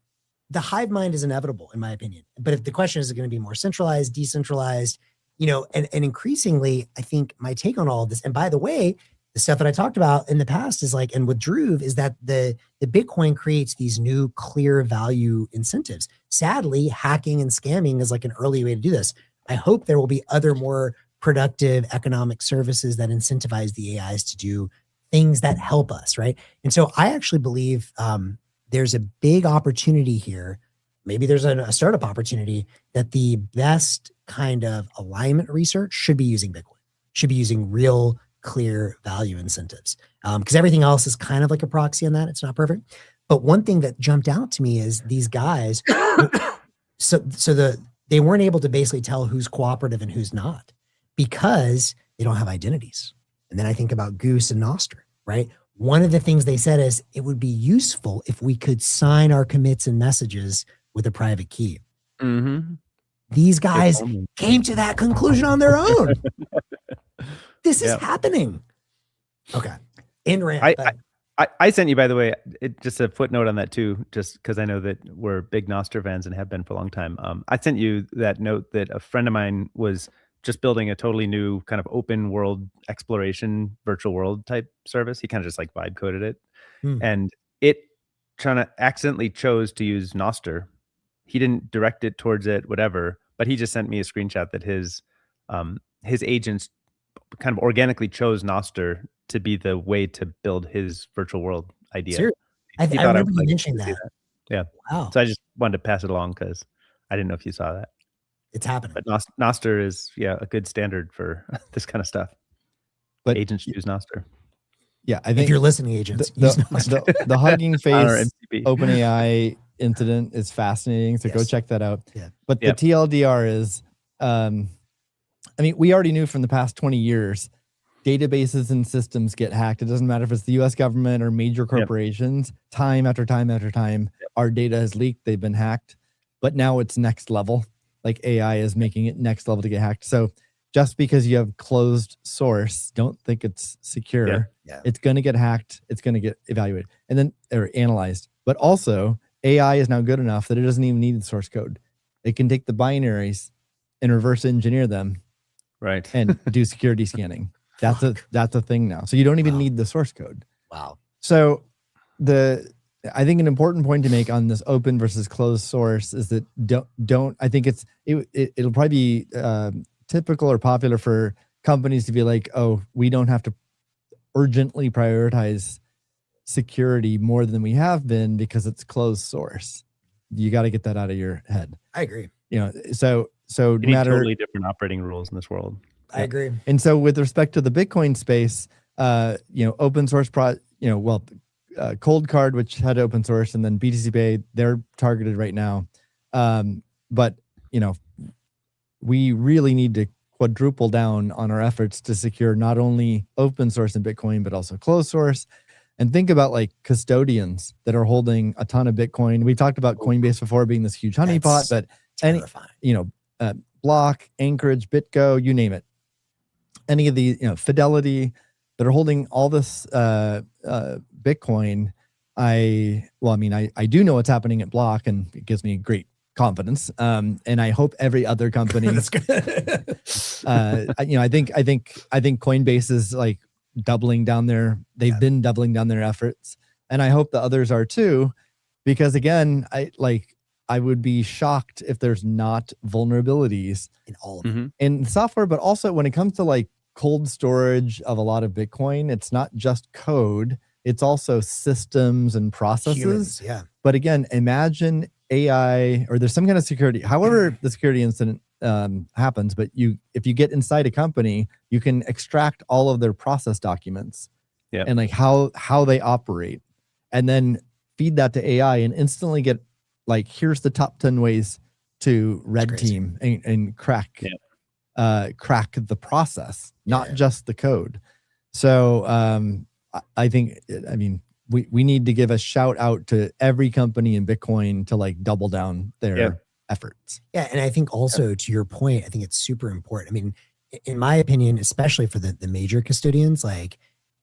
the hive mind is inevitable in my opinion. But if the question is it going to be more centralized, decentralized, you know, and increasingly, I think my take on all of this, and by the way, the stuff that I talked about in the past is like, and with Drew, is that the Bitcoin creates these new clear value incentives. Sadly, hacking and scamming is like an early way to do this. I hope there will be other more productive economic services that incentivize the AIs to do things that help us, right? And so I actually believe there's a big opportunity here. Maybe there's a startup opportunity that the best kind of alignment research should be using Bitcoin, should be using real clear value incentives, because everything else is kind of like a proxy on that. It's not perfect. But one thing that jumped out to me is these guys, they weren't able to basically tell who's cooperative and who's not, because they don't have identities. And then I think about Goose and Noster, right? One of the things they said is it would be useful if we could sign our commits and messages with a private key. Mm-hmm. These guys came to that conclusion on their own. This is happening. Okay. In rant. I sent you, by the way, just a footnote on that too, just because I know that we're big Noster fans and have been for a long time. I sent you that note that a friend of mine was just building a totally new kind of open world exploration, virtual world type service. He kind of just like vibe coded it. And it trying to accidentally chose to use Noster. He didn't direct it towards it, whatever, but he just sent me a screenshot that his agents kind of organically chose Noster to be the way to build his virtual world idea. Seriously? I remember you mentioning that. Yeah. Wow. So I just wanted to pass it along because I didn't know if you saw that. It's happening. But Noster is a good standard for this kind of stuff. But agents use Noster. Yeah, I think if you're listening, agents, the Hugging Face OpenAI incident is fascinating. So go check that out. Yeah. But the TLDR is, I mean, we already knew from the past 20 years, databases and systems get hacked. It doesn't matter if it's the US government or major corporations. Time after time after time, our data has leaked. They've been hacked. But now it's next level. like AI is making it next level to get hacked. So just because you have closed source, don't think it's secure. Yeah. It's going to get hacked. It's going to get evaluated and then or analyzed. But also AI is now good enough that it doesn't even need the source code. It can take the binaries and reverse engineer them, right, and do security scanning. That's a thing now. So you don't even need the source code. Wow. So I think an important point to make on this open versus closed source is that don't I think it'll probably be typical or popular for companies to be like, oh, we don't have to urgently prioritize security more than we have been because it's closed source. You got to get that out of your head. I agree. So you need totally different operating rules in this world. I agree. And so with respect to the Bitcoin space, open source COLDCARD, which had open source, and then BTCPay, they're targeted right now. But we really need to quadruple down on our efforts to secure not only open source in Bitcoin, but also closed source. And think about like custodians that are holding a ton of Bitcoin. We talked about Coinbase before being this huge honeypot, but Block, Anchorage, BitGo, you name it. Any of the Fidelity that are holding all this Bitcoin. I do know what's happening at Block, and it gives me great confidence. And I hope every other company. That's good. I think Coinbase is like doubling down they've been doubling down their efforts, and I hope the others are too, because again, I would be shocked if there's not vulnerabilities in all of them in software, but also when it comes to like cold storage of a lot of Bitcoin, it's not just code, it's also systems and processes. Humans, yeah. But again, imagine AI or there's some kind of security, however the security incident happens, but if you get inside a company, you can extract all of their process documents and like how they operate, and then feed that to AI and instantly get like, here's the top 10 ways to red team and crack the process, not just the code. So I think, we need to give a shout out to every company in Bitcoin to like double down their efforts. Yeah. And I think also to your point, I think it's super important. I mean, in my opinion, especially for the major custodians, like,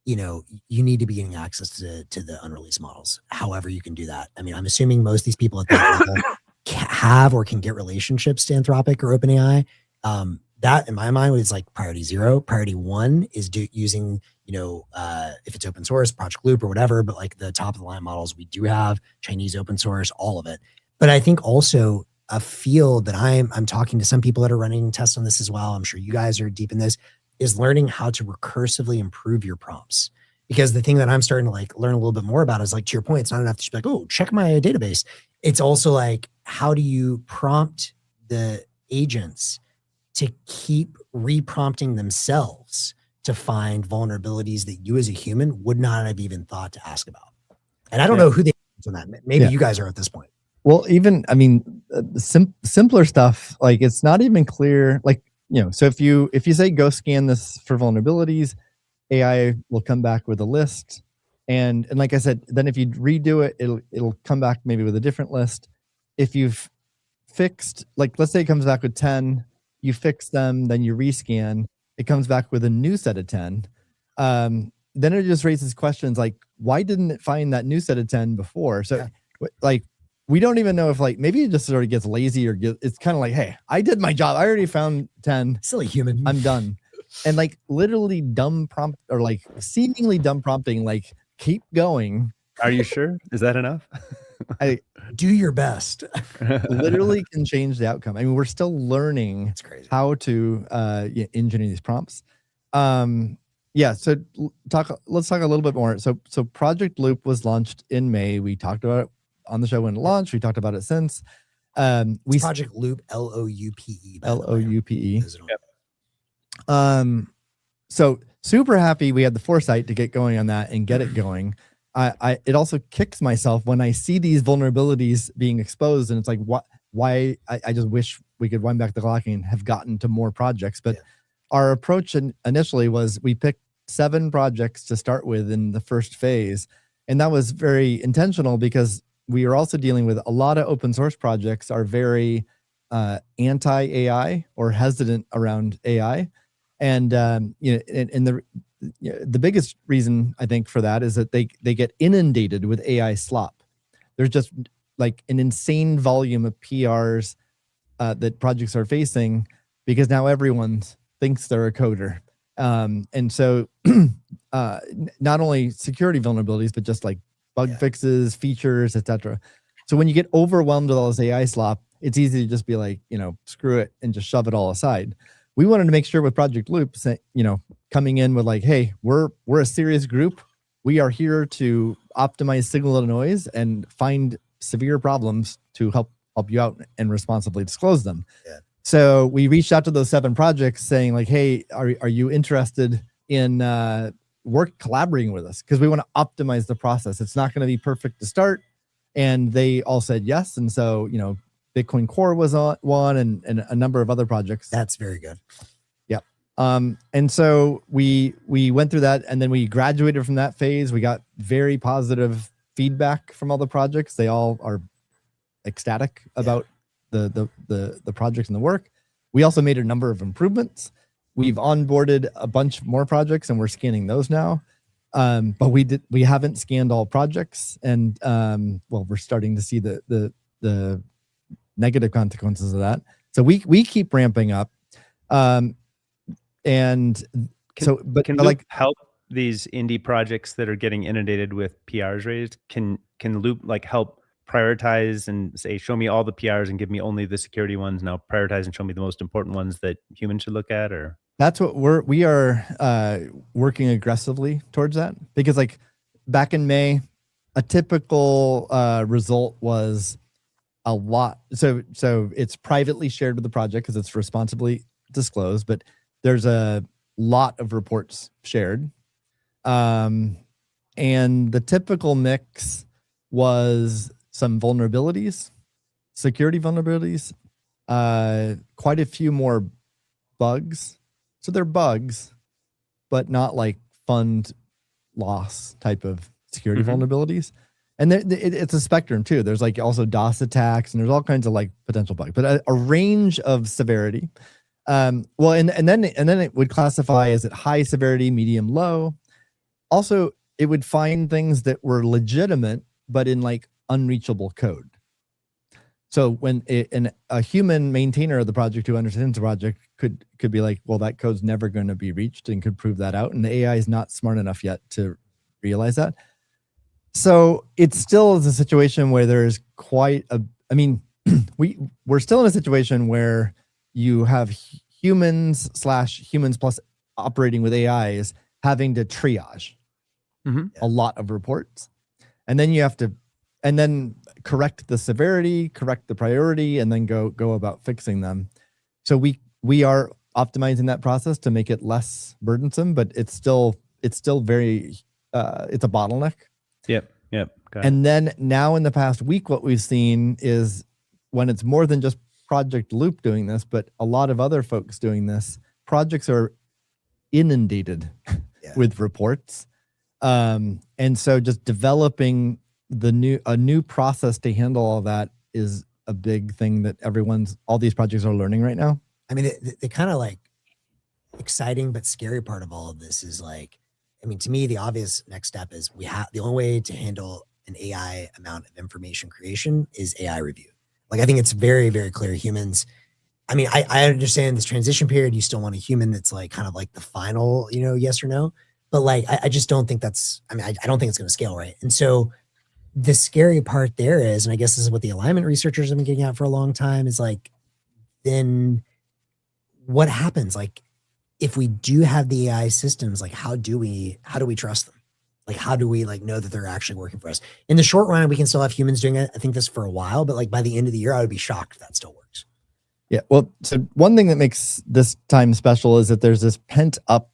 you need to be getting access to the unreleased models. However you can do that. I mean, I'm assuming most of these people at that level have or can get relationships to Anthropic or OpenAI. That in my mind was like priority 0. Priority 1 is using, if it's open source, Project Loupe or whatever, but like the top of the line models we do have, Chinese open source, all of it. But I think also a field that I'm talking to some people that are running tests on this as well, I'm sure you guys are deep in this, is learning how to recursively improve your prompts. Because the thing that I'm starting to like learn a little bit more about is like, to your point, it's not enough to just be like, oh, check my database. It's also like, how do you prompt the agents to keep reprompting themselves to find vulnerabilities that you as a human would not have even thought to ask about? And I don't know who they are on that. Maybe you guys are at this point. Well, even, simpler stuff, like it's not even clear, like, so if you say go scan this for vulnerabilities, AI will come back with a list, and like I said, then if you redo it, it'll come back maybe with a different list. If you've fixed, like let's say it comes back with 10, you fix them, then you rescan, it comes back with a new set of 10. Then it just raises questions like, why didn't it find that new set of 10 before? So like, we don't even know if like, maybe it just sort of gets lazy or it's kind of like, hey, I did my job. I already found 10. Silly human. I'm done. And like literally dumb prompt or like seemingly dumb prompting, like keep going. Are you sure? Is that enough? Do your best. Literally can change the outcome. I mean, we're still learning how to engineer these prompts. So let's talk a little bit more. So Project Loupe was launched in May. We talked about it on the show when it launched. We talked about it since. Project Loupe, Loupe. Loupe. So super happy we had the foresight to get going on that and get it going. It also kicks myself when I see these vulnerabilities being exposed, and it's like, why? I just wish we could wind back the clock and have gotten to more projects. But our approach initially was we picked 7 projects to start with in the first phase, and that was very intentional because we are also dealing with a lot of open source projects are very anti-AI or hesitant around AI. And the biggest reason I think for that is that they get inundated with AI slop. There's just like an insane volume of PRs that projects are facing because now everyone thinks they're a coder. And so not only security vulnerabilities, but just like bug fixes, features, etc. So when you get overwhelmed with all this AI slop, it's easy to just be like, screw it and just shove it all aside. We wanted to make sure with Project Loupe, coming in with like, hey, we're a serious group. We are here to optimize signal to noise and find severe problems to help you out and responsibly disclose them. Yeah. So we reached out to those 7 projects saying like, hey, are you interested in collaborating with us? Because we want to optimize the process. It's not going to be perfect to start. And they all said yes. And so, Bitcoin Core was on one and a number of other projects. That's very good. Yep. And so we went through that and then we graduated from that phase. We got very positive feedback from all the projects. They all are ecstatic about the projects and the work. We also made a number of improvements. We've onboarded a bunch more projects and we're scanning those now. But we haven't scanned all projects, and we're starting to see the negative consequences of that. So we keep ramping up. Can Loupe help these indie projects that are getting inundated with PRs raised? Can Loupe like help prioritize and say, show me all the PRs and give me only the security ones? Now prioritize and show me the most important ones that humans should look at? Or that's what we are working aggressively towards that, because like back in May, a typical result was a lot. So it's privately shared with the project because it's responsibly disclosed, but there's a lot of reports shared. And the typical mix was some vulnerabilities, security vulnerabilities, quite a few more bugs. So they're bugs, but not like fund loss type of security vulnerabilities. And it's a spectrum too. There's like also DOS attacks and there's all kinds of like potential bugs, but a range of severity. And then it would classify as at high severity, medium, low. Also, it would find things that were legitimate, but in like unreachable code. So when a human maintainer of the project who understands the project could be like, well, that code's never going to be reached, and could prove that out. And the AI is not smart enough yet to realize that. So it still is a situation where there's we're still in a situation where you have humans plus operating with AIs having to triage a lot of reports. And then you have to, correct the severity, correct the priority, and then go about fixing them. So we are optimizing that process to make it less burdensome, but it's still very, it's a bottleneck. Yep. And then now in the past week, what we've seen is when it's more than just Project Loupe doing this, but a lot of other folks doing this, projects are inundated with reports. And so just developing a new process to handle all that is a big thing that all these projects are learning right now. I mean, the kind of like exciting but scary part of all of this is like, I mean, to me, the obvious next step is the only way to handle an AI amount of information creation is AI review. Like, I think it's very, very clear humans. I mean, I understand this transition period. You still want a human that's like kind of like the final, yes or no. But like, I just don't think I don't think it's going to scale right. And so the scary part there is, and I guess this is what the alignment researchers have been getting at for a long time, is like, then what happens? Like, if we do have the AI systems, like how do we trust them? Like, how do we like know that they're actually working for us? In the short run, we can still have humans doing it. I think this for a while, but like by the end of the year, I would be shocked if that still works. Yeah. Well, so one thing that makes this time special is that there's this pent up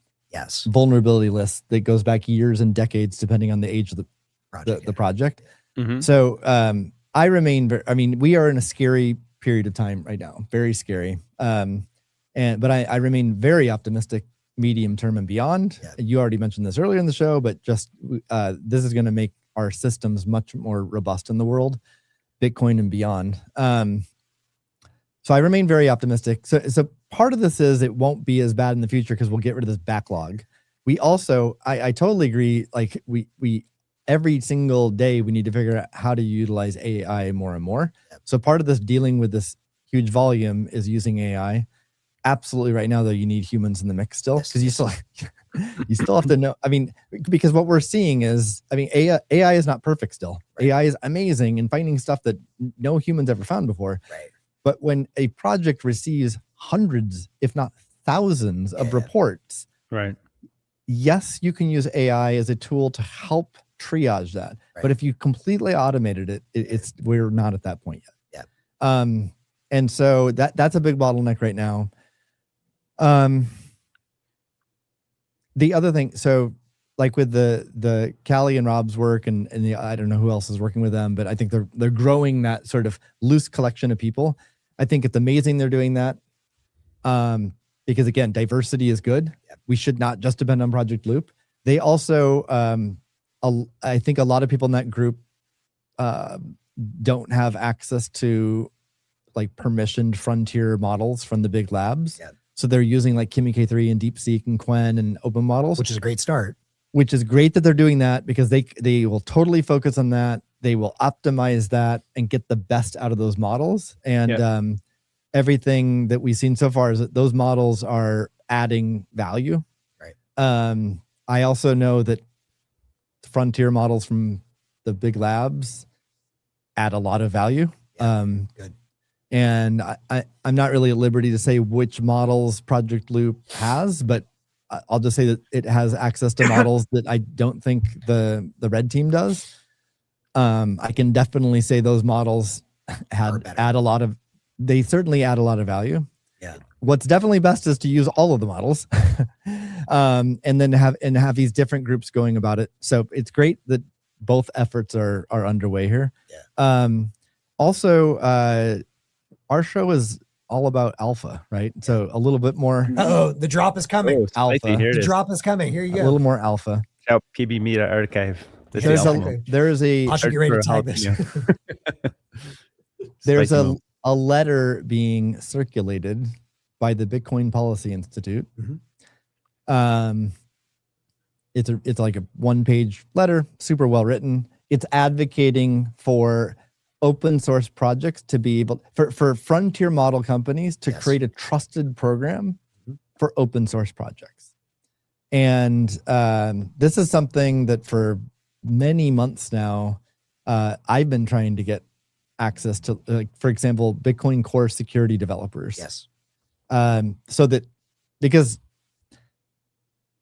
vulnerability list that goes back years and decades, depending on the age of the project. So we are in a scary period of time right now, very scary. But I remain very optimistic medium term and beyond. You already mentioned this earlier in the show, but just this is going to make our systems much more robust in the world, Bitcoin and beyond. So I remain very optimistic. So part of this is it won't be as bad in the future because we'll get rid of this backlog. We also, I totally agree. Like we every single day we need to figure out how to utilize AI more and more. So part of this dealing with this huge volume is using AI. Absolutely, right now though, you need humans in the mix still, because you still have to know. I mean, because what we're seeing is, I mean, AI is not perfect still. Right. AI is amazing in finding stuff that no humans ever found before. Right. But when a project receives hundreds, if not thousands, of reports, right? Yes, you can use AI as a tool to help triage that. Right. But if you completely automated it, we're not at that point yet. Yeah. And so that's a big bottleneck right now. The other thing, so like with the Callie and Rob's work and I don't know who else is working with them, but I think they're growing that sort of loose collection of people. I think it's amazing they're doing that. Because again, diversity is good. Yep. We should not just depend on Project Loupe. They also, I think a lot of people in that group don't have access to like permissioned frontier models from the big labs. Yep. So they're using like Kimi K3 and DeepSeek and Qwen and open models. Which is a great start. Which is great that they're doing that, because they will totally focus on that. They will optimize that and get the best out of those models. And everything that we've seen so far is that those models are adding value. Right. I also know that frontier models from the big labs add a lot of value. Yeah, good. And I'm not really at liberty to say which models Project Loupe has, but I'll just say that it has access to models that I don't think the red team does. I can definitely say those models add a lot of, they certainly add a lot of value. Yeah. What's definitely best is to use all of the models, and then have these different groups going about it. So it's great that both efforts are underway here. Yeah. Also, our show is all about alpha, right? So a little bit more. Oh, the drop is coming. Alpha. The drop is coming. Here you go. A little more alpha. Shout PB Media Archive. There is a. I should get ready to tag this. There's a letter being circulated by the Bitcoin Policy Institute. Mm-hmm. It's like a one-page letter, super well written. It's advocating for open source projects to be able for frontier model companies to create a trusted program for open source projects. And this is something that for many months now, I've been trying to get access to, like, for example, Bitcoin Core security developers. Yes. So that, because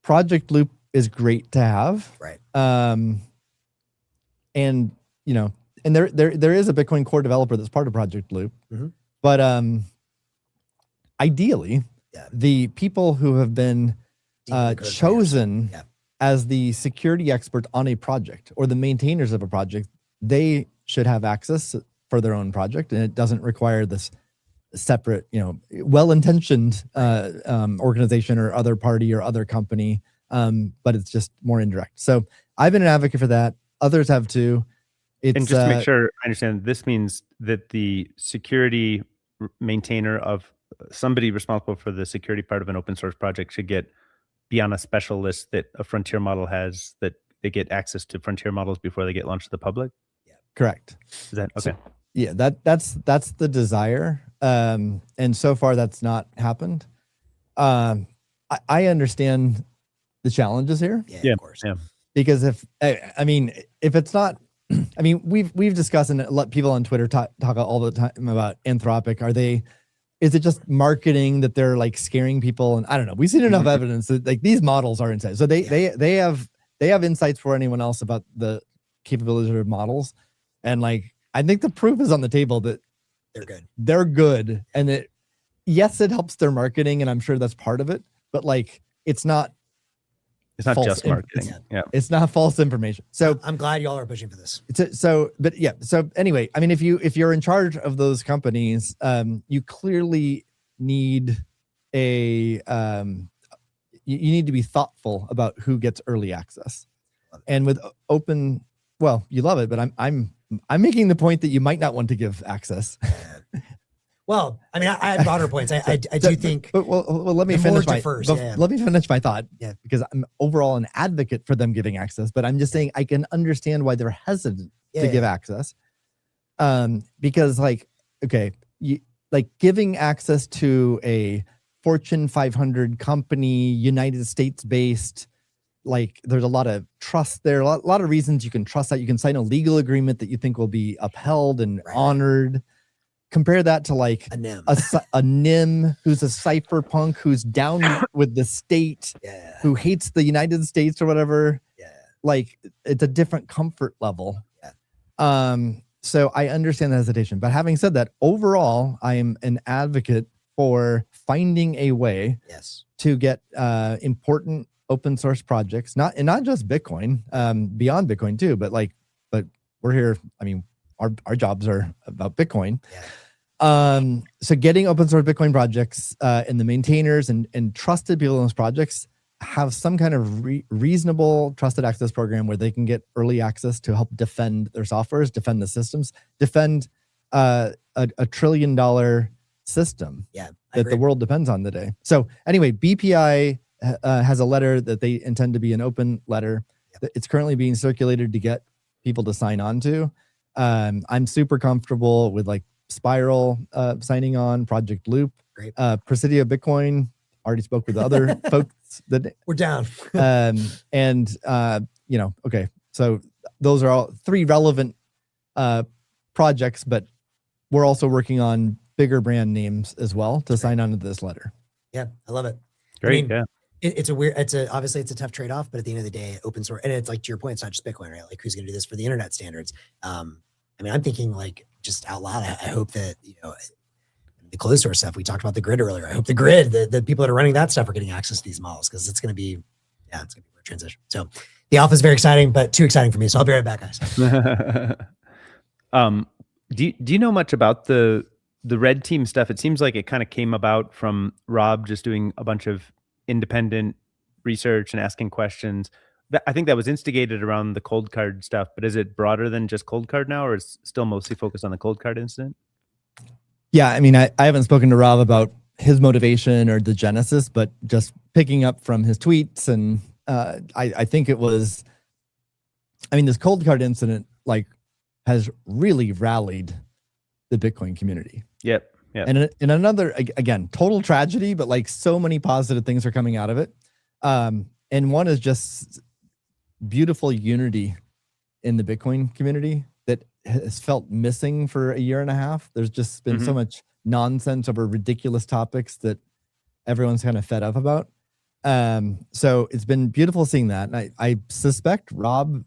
Project Loupe is great to have. Right. And, you know, and there is a Bitcoin Core developer that's part of Project Loupe. Mm-hmm. But ideally, the people who have been chosen as the security expert on a project, or the maintainers of a project, they should have access for their own project, and it doesn't require this separate, you know, well-intentioned organization or other party or other company, but it's just more indirect. So I've been an advocate for that. Others have too. And just to make sure I understand, this means that the security maintainer of somebody responsible for the security part of an open source project should be on a special list that a frontier model has, that they get access to frontier models before they get launched to the public. Yeah, correct. Is that okay? So, yeah, that's the desire, and so far that's not happened. I understand the challenges here. Yeah, of course. Yeah. Because if it's not, I mean, we've discussed, and let people on Twitter talk all the time about Anthropic. Is it just marketing that they're like scaring people? And I don't know. We've seen enough evidence that like these models are inside. So they have insights for anyone else about the capabilities of models, and like I think the proof is on the table that they're good, and that yes, it helps their marketing, and I'm sure that's part of it. But like it's not just marketing. It's not false information. So I'm glad y'all are pushing for this. So anyway, I mean, if you're in charge of those companies, you clearly need you need to be thoughtful about who gets early access. And with open, well, you love it, but I'm making the point that you might not want to give access. Well, Well, I mean, I have broader points. I do think. But well, let me finish my first. Let me finish my thought. Yeah. Because I'm overall an advocate for them giving access, but I'm just saying I can understand why they're hesitant to give access. Because like, okay, like giving access to a Fortune 500 company, United States based, like there's a lot of trust there, a lot of reasons you can trust that. You can sign a legal agreement that you think will be upheld and honored. Compare that to like a NIM who's a cypherpunk who's down with the state, who hates the United States or whatever. Like it's a different comfort level. So I understand the hesitation, but having said that, overall, I am an advocate for finding a way to get important open source projects, not just Bitcoin, beyond Bitcoin too, but we're here. I mean, our jobs are about Bitcoin. So getting open source Bitcoin projects and the maintainers and trusted people in those projects have some kind of reasonable trusted access program where they can get early access to help defend their softwares, defend the systems, defend a $1 trillion system that the world depends on today. So anyway, BPI has a letter that they intend to be an open letter. It's currently being circulated to get people to sign on to. I'm super comfortable with like Spiral signing on, Project Loupe, Presidio Bitcoin. Already spoke with other folks that we're down. Okay. So those are all 3 relevant projects, but we're also working on bigger brand names as well to sign on to this letter. Yeah, I love it. Great. I mean, obviously it's a tough trade-off, but at the end of the day, open source, and it's like, to your point, it's not just Bitcoin, right? Like who's going to do this for the internet standards? I mean, I'm thinking like just out loud, I hope that, the closed source stuff, we talked about the grid earlier. I hope the grid, the people that are running that stuff are getting access to these models, because it's going to be, it's going to be a transition. So the alpha is very exciting, but too exciting for me. So I'll be right back, guys. Do you know much about the red team stuff? It seems like it kind of came about from Rob just doing a bunch of independent research and asking questions. I think that was instigated around the COLDCARD stuff, but is it broader than just COLDCARD now, or is it still mostly focused on the COLDCARD incident? Yeah, I mean, I haven't spoken to Rob about his motivation or the genesis, but just picking up from his tweets, and I think it was, this COLDCARD incident has really rallied the Bitcoin community. Yep. And in another, again, total tragedy, but so many positive things are coming out of it. And one is just beautiful unity in the Bitcoin community that has felt missing for a year and a half. There's just been so much nonsense over ridiculous topics that everyone's kind of fed up about. So it's been beautiful seeing that. And I suspect Rob,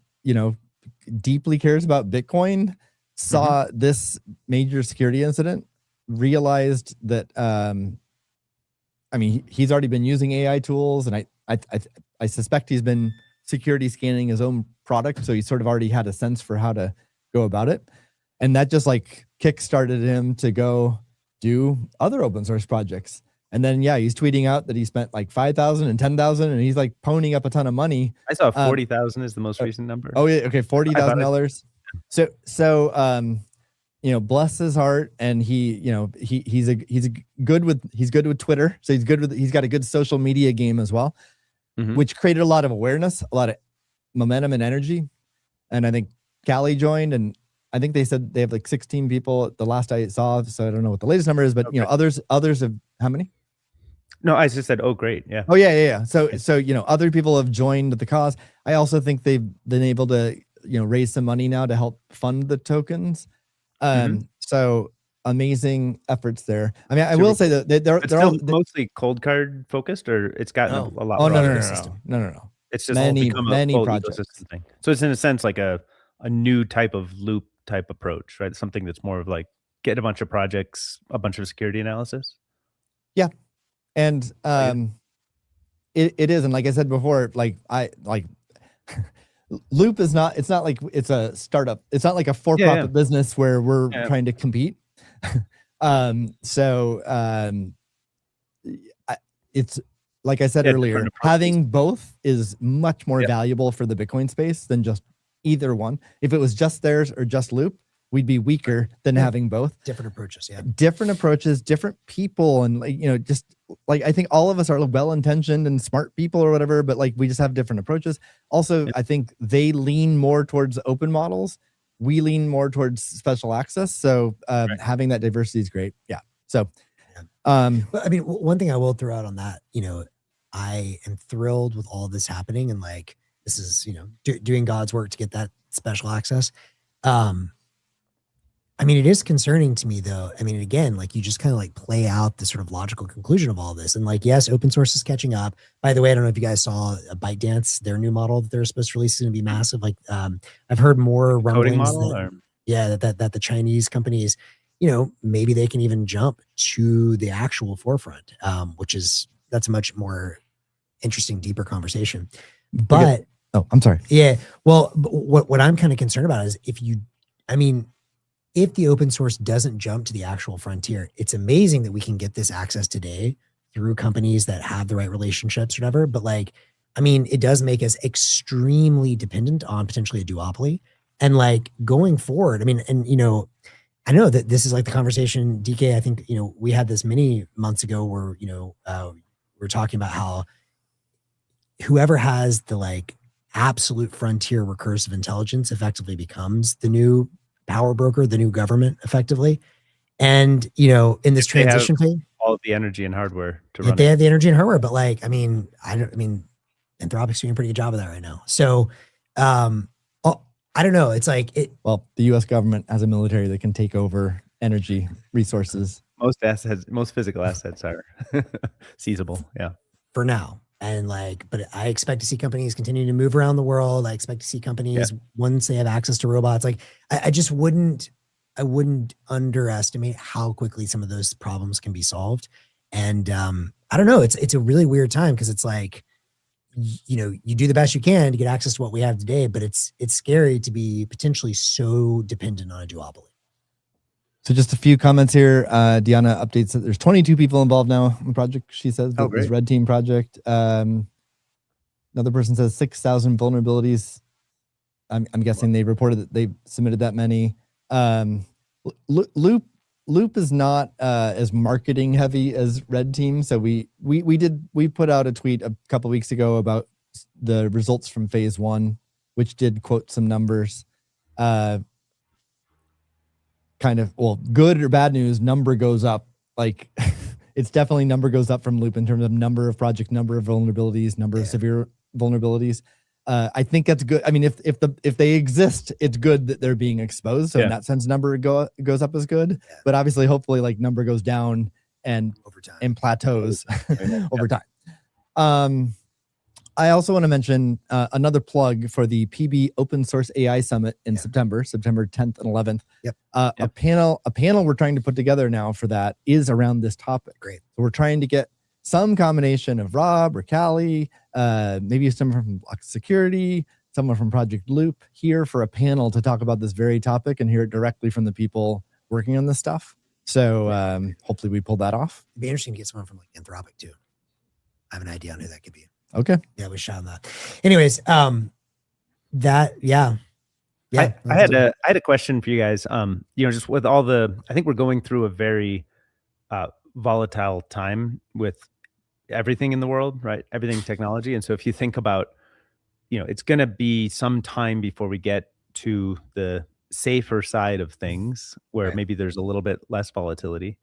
deeply cares about Bitcoin, saw this major security incident, realized that, he's already been using AI tools, and I suspect he's been security scanning his own product. So he sort of already had a sense for how to go about it. And that just kick-started him to go do other open source projects. And then, he's tweeting out that he spent $5,000 and $10,000, and he's ponying up a ton of money. I saw 40,000 is the most recent number. Oh yeah. Okay. $40,000. So, bless his heart. And he's good with Twitter. So he's got a good social media game as well, which created a lot of awareness, a lot of momentum and energy. And I think Callie joined, and I think they said they have 16 people the last I saw. So I don't know what the latest number is, but others have how many? No, I just said, oh, great. Yeah. Oh yeah. So, other people have joined the cause. I also think they've been able to, raise some money now to help fund the tokens. So amazing efforts there. I mean, I will say that they're all mostly COLDCARD focused, or it's gotten a lot. Oh, no. It's just many projects. Thing. So it's in a sense like a new type of Loupe type approach, right? Something that's more of get a bunch of projects, a bunch of security analysis. Yeah. And it is. And like I said before, Loupe is not, it's not like it's a startup. It's not like a for-profit business where we're trying to compete. It's like I said earlier, having both is much more valuable for the Bitcoin space than just either one. If it was just theirs or just Loupe, we'd be weaker than having both. Different approaches, yeah. Different approaches, different people, and like, you know, just like I think all of us are well-intentioned and smart people or whatever, but like we just have different approaches. Also, I think they lean more towards open models. We lean more towards special access. So having that diversity is great. Yeah. So, but I mean, one thing I will throw out on that, you know, I am thrilled with all this happening, and like this is, you know, doing God's work to get that special access. I mean, it is concerning to me though. I mean, again, like you just kind of like play out the sort of logical conclusion of all this. And like, yes, open source is catching up. By the way, I don't know if you guys saw ByteDance, their new model that they're supposed to release is going to be massive. Like, I've heard more rumblings that the Chinese companies, you know, maybe they can even jump to the actual forefront, that's a much more interesting, deeper conversation. But oh, I'm sorry. Yeah. Well, what I'm kind of concerned about is if the open source doesn't jump to the actual frontier, it's amazing that we can get this access today through companies that have the right relationships or whatever. But like, I mean, it does make us extremely dependent on potentially a duopoly. And like going forward, I mean, and you know, I know that this is like the conversation, DK, I think, you know, we had this many months ago where, you know, we're talking about how whoever has the like absolute frontier recursive intelligence effectively becomes the new power broker, the new government effectively. And, you know, in this transition phase, all of the energy and hardware to run they have the energy and hardware, but like, I mean, Anthropic's doing a pretty good job of that right now. So, I don't know. It's like well, the US government has a military that can take over energy resources. Most physical assets are seizable. Yeah. For now. And like, but I expect to see companies continue to move around the world. I expect to see companies once they have access to robots. Like I wouldn't underestimate how quickly some of those problems can be solved. And I don't know, it's a really weird time because it's like, you know, you do the best you can to get access to what we have today, but it's scary to be potentially so dependent on a duopoly. So just a few comments here. Deanna updates that there's 22 people involved now in the project. She says this red team project. Another person says 6,000 vulnerabilities. I'm guessing they reported that they submitted that many. Loupe is not as marketing heavy as red team. So we put out a tweet a couple weeks ago about the results from phase 1, which did quote some numbers. Kind of, well, good or bad news, number goes up. Like it's definitely number goes up from Loupe in terms of number of project, number of vulnerabilities, number of severe vulnerabilities. I think that's good. I mean, if they exist, it's good that they're being exposed. So in that sense, number goes up is good. Yeah. But obviously, hopefully, like number goes down and over time and plateaus over time. I also want to mention another plug for the PB Open Source AI Summit in September 10th and 11th. A panel we're trying to put together now for that is around this topic. Great. So we're trying to get some combination of Rob or Callie, maybe someone from Block Security, someone from Project Loupe here for a panel to talk about this very topic and hear it directly from the people working on this stuff. So hopefully we pull that off. It'd be interesting to get someone from like Anthropic too. I have an idea on who that could be. Okay. Yeah, we shot on that. Anyways, I had a question for you guys. You know, just with all I think we're going through a very volatile time with everything in the world, right? Everything technology. And so if you think about, you know, it's going to be some time before we get to the safer side of things where maybe there's a little bit less volatility.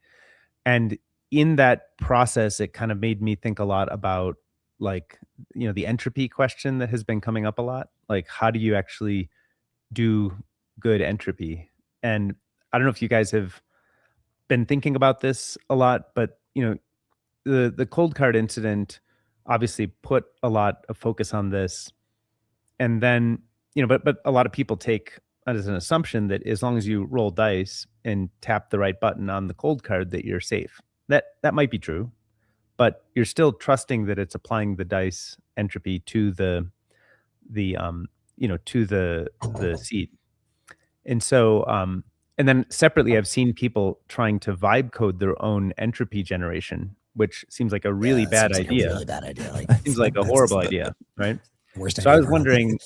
And in that process, it kind of made me think a lot about, like, you know, the entropy question that has been coming up a lot. Like, how do you actually do good entropy? And I don't know if you guys have been thinking about this a lot, but, you know, the COLDCARD incident obviously put a lot of focus on this. And then, you know, but a lot of people take as an assumption that as long as you roll dice and tap the right button on the COLDCARD that you're safe. That might be true, but you're still trusting that it's applying the dice entropy to the seed. And so, and then separately, I've seen people trying to vibe code their own entropy generation, which seems like a really bad idea. Really bad idea. Like, seems like a horrible idea, right? Worst so I was wondering,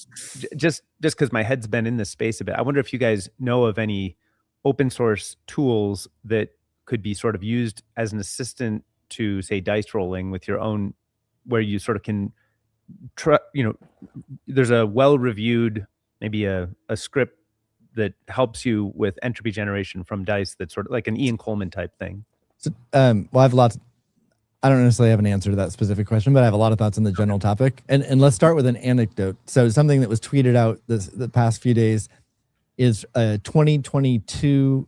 just because my head's been in this space a bit, I wonder if you guys know of any open source tools that could be sort of used as an assistant to, say, dice rolling with your own, where you sort of can, there's a well-reviewed, maybe a script that helps you with entropy generation from dice that's sort of like an Ian Coleman type thing. So, well, I have lots. I don't necessarily have an answer to that specific question, but I have a lot of thoughts on the general topic. And let's start with an anecdote. So something that was tweeted out the past few days is a 2022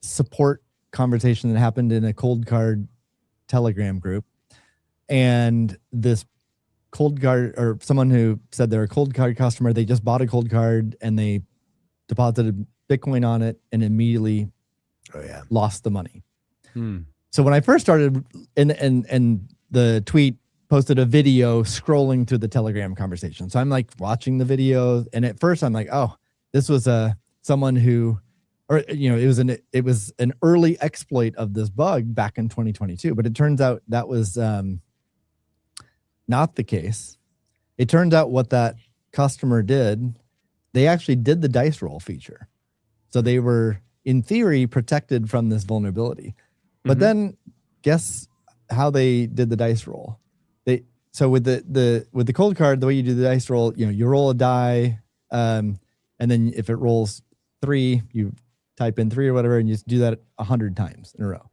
support conversation that happened in a COLDCARD Telegram group. And this COLDCARD, or someone who said they're a COLDCARD customer, they just bought a COLDCARD and they deposited Bitcoin on it and immediately lost the money. So when I first started, and the tweet posted a video scrolling through the Telegram conversation. So I'm like watching the video, and at first I'm like, oh, this was someone who, or it was an early exploit of this bug back in 2022. But it turns out that was not the case. It turns out what that customer did, they actually did the dice roll feature. So they were, in theory, protected from this vulnerability. But then guess how they did the dice roll? So with the COLDCARD, the way you do the dice roll, you roll a die, and then if it rolls 3, you type in 3 or whatever, and you just do that 100 times in a row.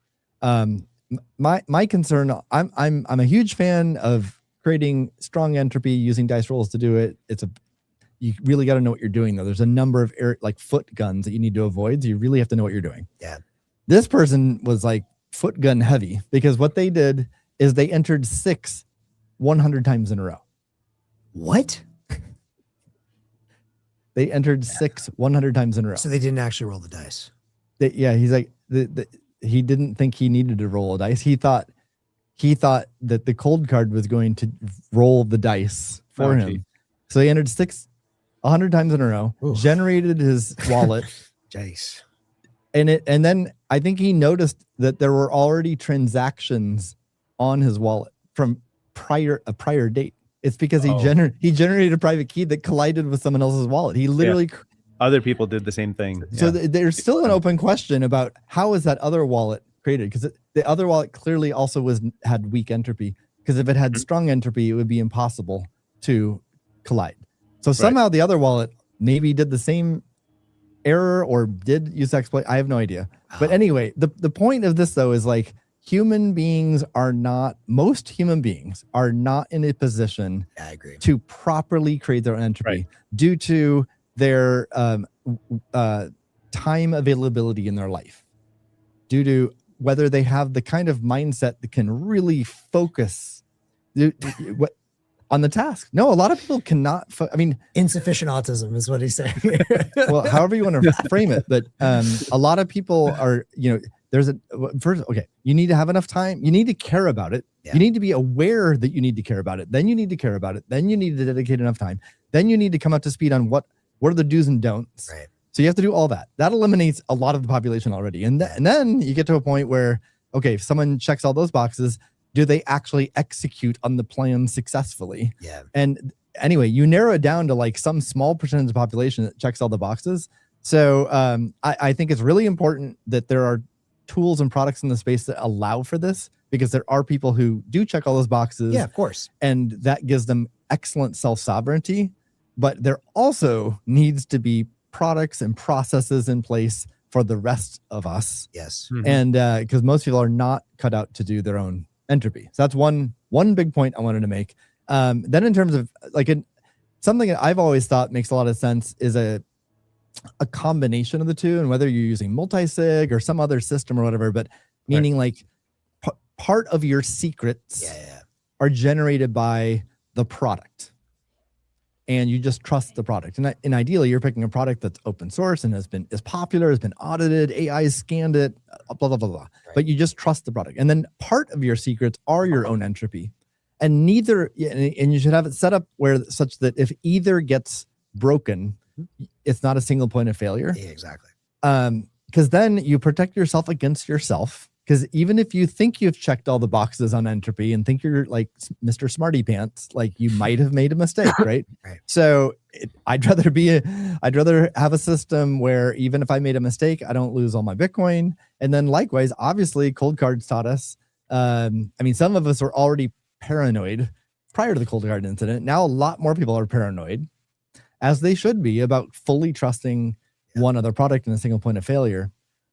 My concern, I'm a huge fan of creating strong entropy using dice rolls to do it. You really got to know what you're doing though. There's a number of like foot guns that you need to avoid. So you really have to know what you're doing. Yeah. This person was like foot gun heavy, because what they did is they entered 6 100 times in a row. What? They entered 6 100 times in a row. So they didn't actually roll the dice. He's like, he didn't think he needed to roll a dice. He thought that the COLDCARD was going to roll the dice for him. Geez. So he entered 100 times in a row, generated his wallet. Jace. And then I think he noticed that there were already transactions on his wallet from a prior date. It's because he generated a private key that collided with someone else's wallet. He literally other people did the same thing. So there's still an open question about how is that other wallet created, because the other wallet clearly also had weak entropy, because if it had strong entropy, it would be impossible to collide. So somehow the other wallet maybe did the same error or did use exploit. I have no idea. But anyway, the point of this though is like most human beings are not in a position to properly create their own entropy due to their time availability in their life, due to whether they have the kind of mindset that can really focus on the task. No, a lot of people cannot. Insufficient autism is what he's saying. Well, however you want to frame it, but a lot of people are, you need to have enough time. You need to care about it. Yeah. You need to be aware that you need to care about it. Then you need to care about it. Then you need to dedicate enough time. Then you need to come up to speed on what are the do's and don'ts. Right. So you have to do all that. That eliminates a lot of the population already. And then you get to a point where, okay, if someone checks all those boxes, do they actually execute on the plan successfully? Yeah. And anyway, you narrow it down to like some small percentage of the population that checks all the boxes. So I think it's really important that there are tools and products in the space that allow for this, because there are people who do check all those boxes. Yeah, of course. And that gives them excellent self-sovereignty. But there also needs to be products and processes in place for the rest of us. Yes. Mm-hmm. And because most people are not cut out to do their own entropy. So that's one big point I wanted to make. Then in terms of something that I've always thought makes a lot of sense is a combination of the two, and whether you're using multi-sig or some other system or whatever, but meaning like part of your secrets are generated by the product. And you just trust the product. And ideally, you're picking a product that's open source and is popular, has been audited, AI scanned it, blah, blah, blah, blah. Right. But you just trust the product. And then part of your secrets are your own entropy. And you should have it set up such that if either gets broken, it's not a single point of failure. Yeah, exactly. Because then you protect yourself against yourself. Because even if you think you've checked all the boxes on entropy and think you're like Mr. Smarty Pants, like you might have made a mistake, right? Right. So I'd rather have a system where even if I made a mistake, I don't lose all my Bitcoin. And then likewise, obviously, COLDCARD's taught us. I mean, some of us were already paranoid prior to the COLDCARD incident. Now a lot more people are paranoid, as they should be, about fully trusting one other product in a single point of failure.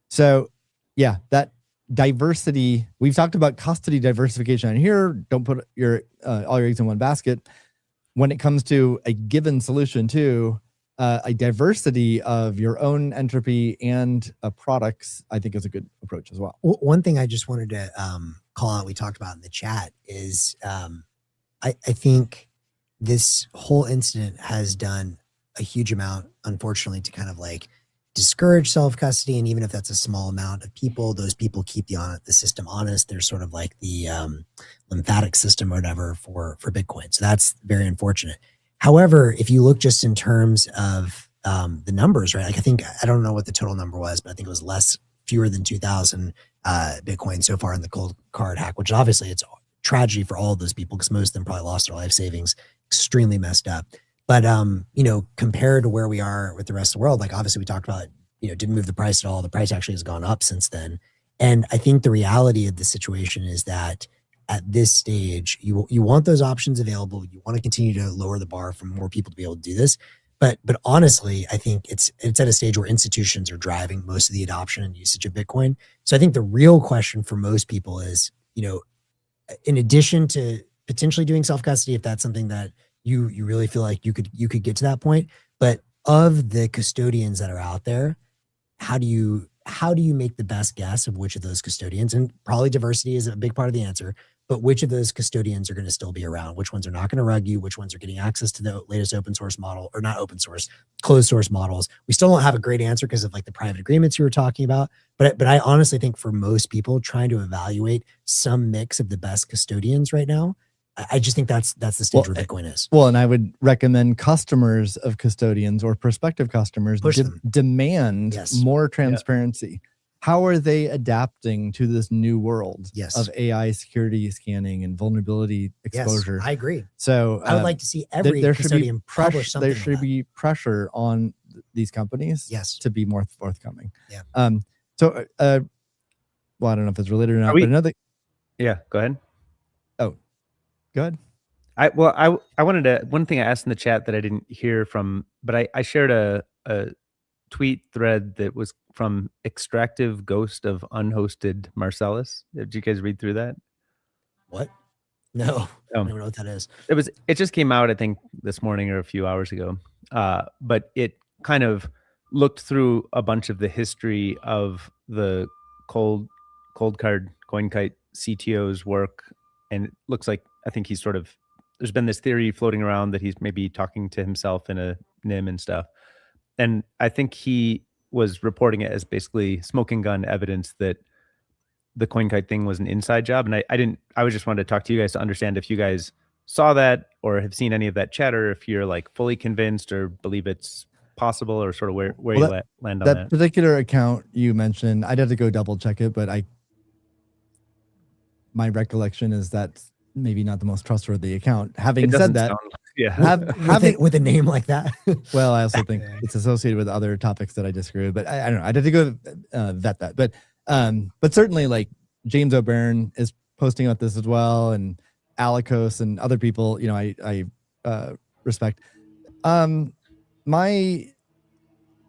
So yeah, that diversity, we've talked about custody diversification on here. Don't put all your eggs in one basket. When it comes to a given solution too, a diversity of your own entropy and products, I think is a good approach as well. One thing I just wanted to call out, we talked about in the chat, is I think this whole incident has done a huge amount, unfortunately, to kind of like discourage self-custody. And even if that's a small amount of people, those people keep the system honest. They're sort of like the lymphatic system or whatever for Bitcoin. So that's very unfortunate. However, if you look just in terms of the numbers, right? Like I don't know what the total number was, but I think it was fewer than 2,000 Bitcoin so far in the COLDCARD hack, which obviously it's tragedy for all of those people because most of them probably lost their life savings. Extremely messed up. But, compared to where we are with the rest of the world, like obviously we talked about, didn't move the price at all. The price actually has gone up since then. And I think the reality of the situation is that at this stage, you want those options available. You want to continue to lower the bar for more people to be able to do this. But honestly, I think it's at a stage where institutions are driving most of the adoption and usage of Bitcoin. So I think the real question for most people is, in addition to potentially doing self-custody, if that's something that you really feel like you could get to that point, but of the custodians that are out there, how do you make the best guess of which of those custodians, and probably diversity is a big part of the answer, but which of those custodians are going to still be around, which ones are not going to rug you, which ones are getting access to the latest open source model, or not open source, closed source models. We still don't have a great answer because of like the private agreements you were talking about. But I honestly think for most people trying to evaluate some mix of the best custodians right now, I just think that's the stage where Bitcoin is. Well, and I would recommend customers of custodians or prospective customers demand more transparency. Yeah. How are they adapting to this new world of AI security scanning and vulnerability exposure? Yes, I agree. So I would like to see every custodian publish something. There should be pressure on these companies to be more forthcoming. Yeah. Well, I don't know if it's related or not, but another. Yeah, go ahead. Oh, go ahead. I wanted to, one thing I asked in the chat that I didn't hear from, but I shared a tweet thread that was from Extractive Ghost of Unhosted Marcellus. Did you guys read through that? What? No, I don't know what that is. It just came out, I think, this morning or a few hours ago. But it kind of looked through a bunch of the history of the COLDCARD CoinKite CTO's work, and it looks like, I think he's sort of, there's been this theory floating around that he's maybe talking to himself in a NIM and stuff. And I think he was reporting it as basically smoking gun evidence that the CoinKite thing was an inside job. And I just wanted to talk to you guys to understand if you guys saw that or have seen any of that chatter, if you're like fully convinced or believe it's possible, or sort of where you land on that. That particular account you mentioned, I'd have to go double check it, but my recollection is that's maybe not the most trustworthy account. Having said that, with a name like that. Well, I also think it's associated with other topics that I disagree with, but I don't know. I'd have to go vet that. But certainly, like James O'Byrne is posting about this as well, and Alikos and other people, I respect.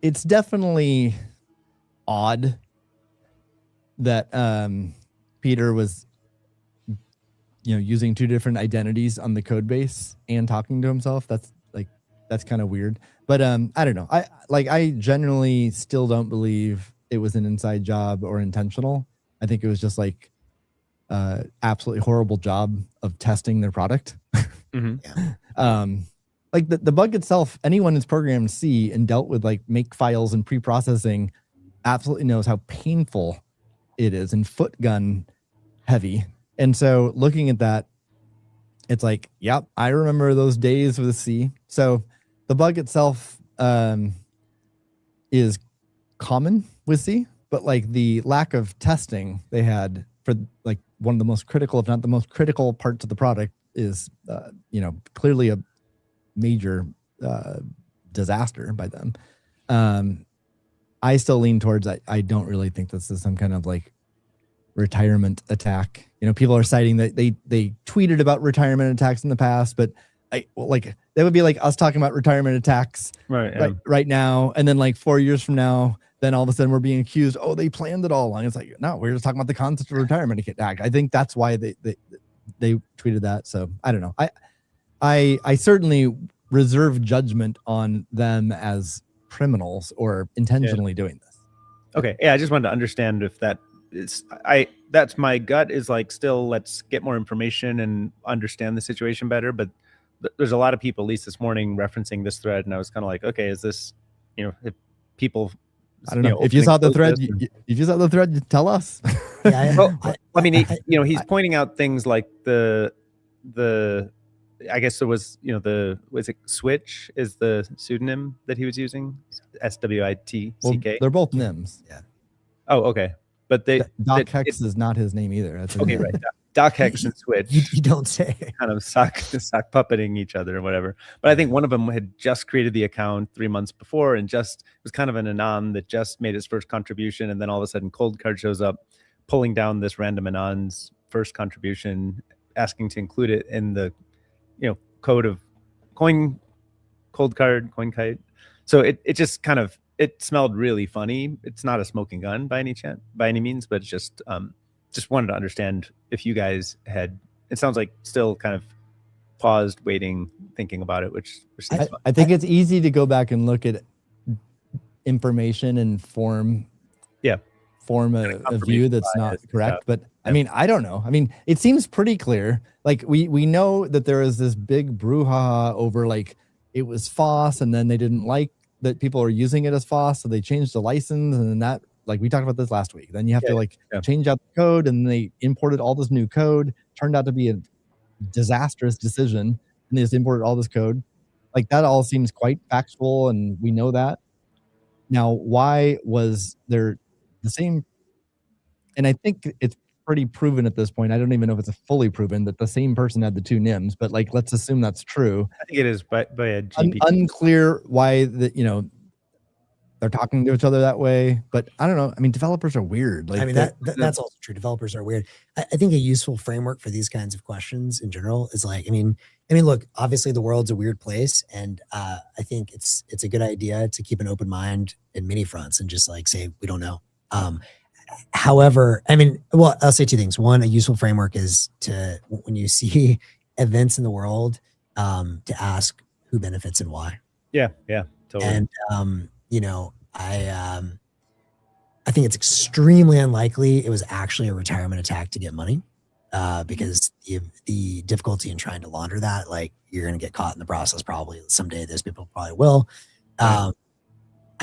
It's definitely odd that Peter was using two different identities on the code base and talking to himself. That's kind of weird. But I don't know. I genuinely still don't believe it was an inside job or intentional. I think it was just like absolutely horrible job of testing their product. Mm-hmm. Yeah. Like the bug itself, anyone who's programmed C and dealt with like make files and pre-processing absolutely knows how painful it is and foot gun heavy. And so looking at that, it's like, yep, I remember those days with C. So the bug itself is common with C, but like the lack of testing they had for like one of the most critical, if not the most critical parts of the product is, clearly a major disaster by them. I still lean towards, I don't really think this is some kind of like retirement attack. You know, people are citing that they tweeted about retirement attacks in the past, but that would be like us talking about retirement attacks right now. And then like 4 years from now, then all of a sudden we're being accused, oh, they planned it all along. It's like, no, we're just talking about the concept of retirement attack. I think that's why they tweeted that. So I don't know. I certainly reserve judgment on them as criminals or intentionally doing this. Okay. Yeah. I just wanted to understand if that is, that's my gut is like, still, let's get more information and understand the situation better. But there's a lot of people, at least this morning, referencing this thread. And I was kind of like, okay, is this, you know, if people, I don't know. If you saw the thread, if you saw the thread, you tell us. I mean, he's pointing out things like the I guess there was, was it Switch is the pseudonym that he was using? SWITCK. Well, they're both NIMs. Yeah. Oh, okay. But Doc Hex is not his name either. That's okay, right. Doc Hex and Switch. You don't say. Kind of sock puppeting each other or whatever. But I think one of them had just created the account 3 months before and just was kind of an anon that just made his first contribution. And then all of a sudden COLDCARD shows up, pulling down this random anon's first contribution, asking to include it in the code of COLDCARD. So it just kind of, it smelled really funny. It's not a smoking gun by any means, but it's just wanted to understand if you guys had, it sounds like still kind of paused, waiting, thinking about it, which I think it's easy to go back and look at information and form a view that's not correct. But I mean, I don't know. I mean, it seems pretty clear. Like we know that there is this big brouhaha over like it was FOSS, and then they didn't like that people are using it as FOSS, so they changed the license, and then that, like we talked about this last week. Then you have to change out the code, and they imported all this new code. Turned out to be a disastrous decision, and they just imported all this code. Like that all seems quite factual, and we know that. Now, why was there the same? And I think it's pretty proven at this point. I don't even know if it's fully proven that the same person had the two NIMs, but like, let's assume that's true. I think it is by a GPT. Unclear why they're talking to each other that way, but I don't know. I mean, developers are weird. Like, I mean, that's also true. Developers are weird. I think a useful framework for these kinds of questions in general is like, I mean, look, obviously the world's a weird place, and I think it's a good idea to keep an open mind in many fronts and just like say we don't know. However, I mean, well, I'll say two things. One, a useful framework is to, when you see events in the world, to ask who benefits and why. Yeah, totally. And I think it's extremely unlikely it was actually a retirement attack to get money, because the difficulty in trying to launder that, like you're going to get caught in the process. Probably someday those people probably will. I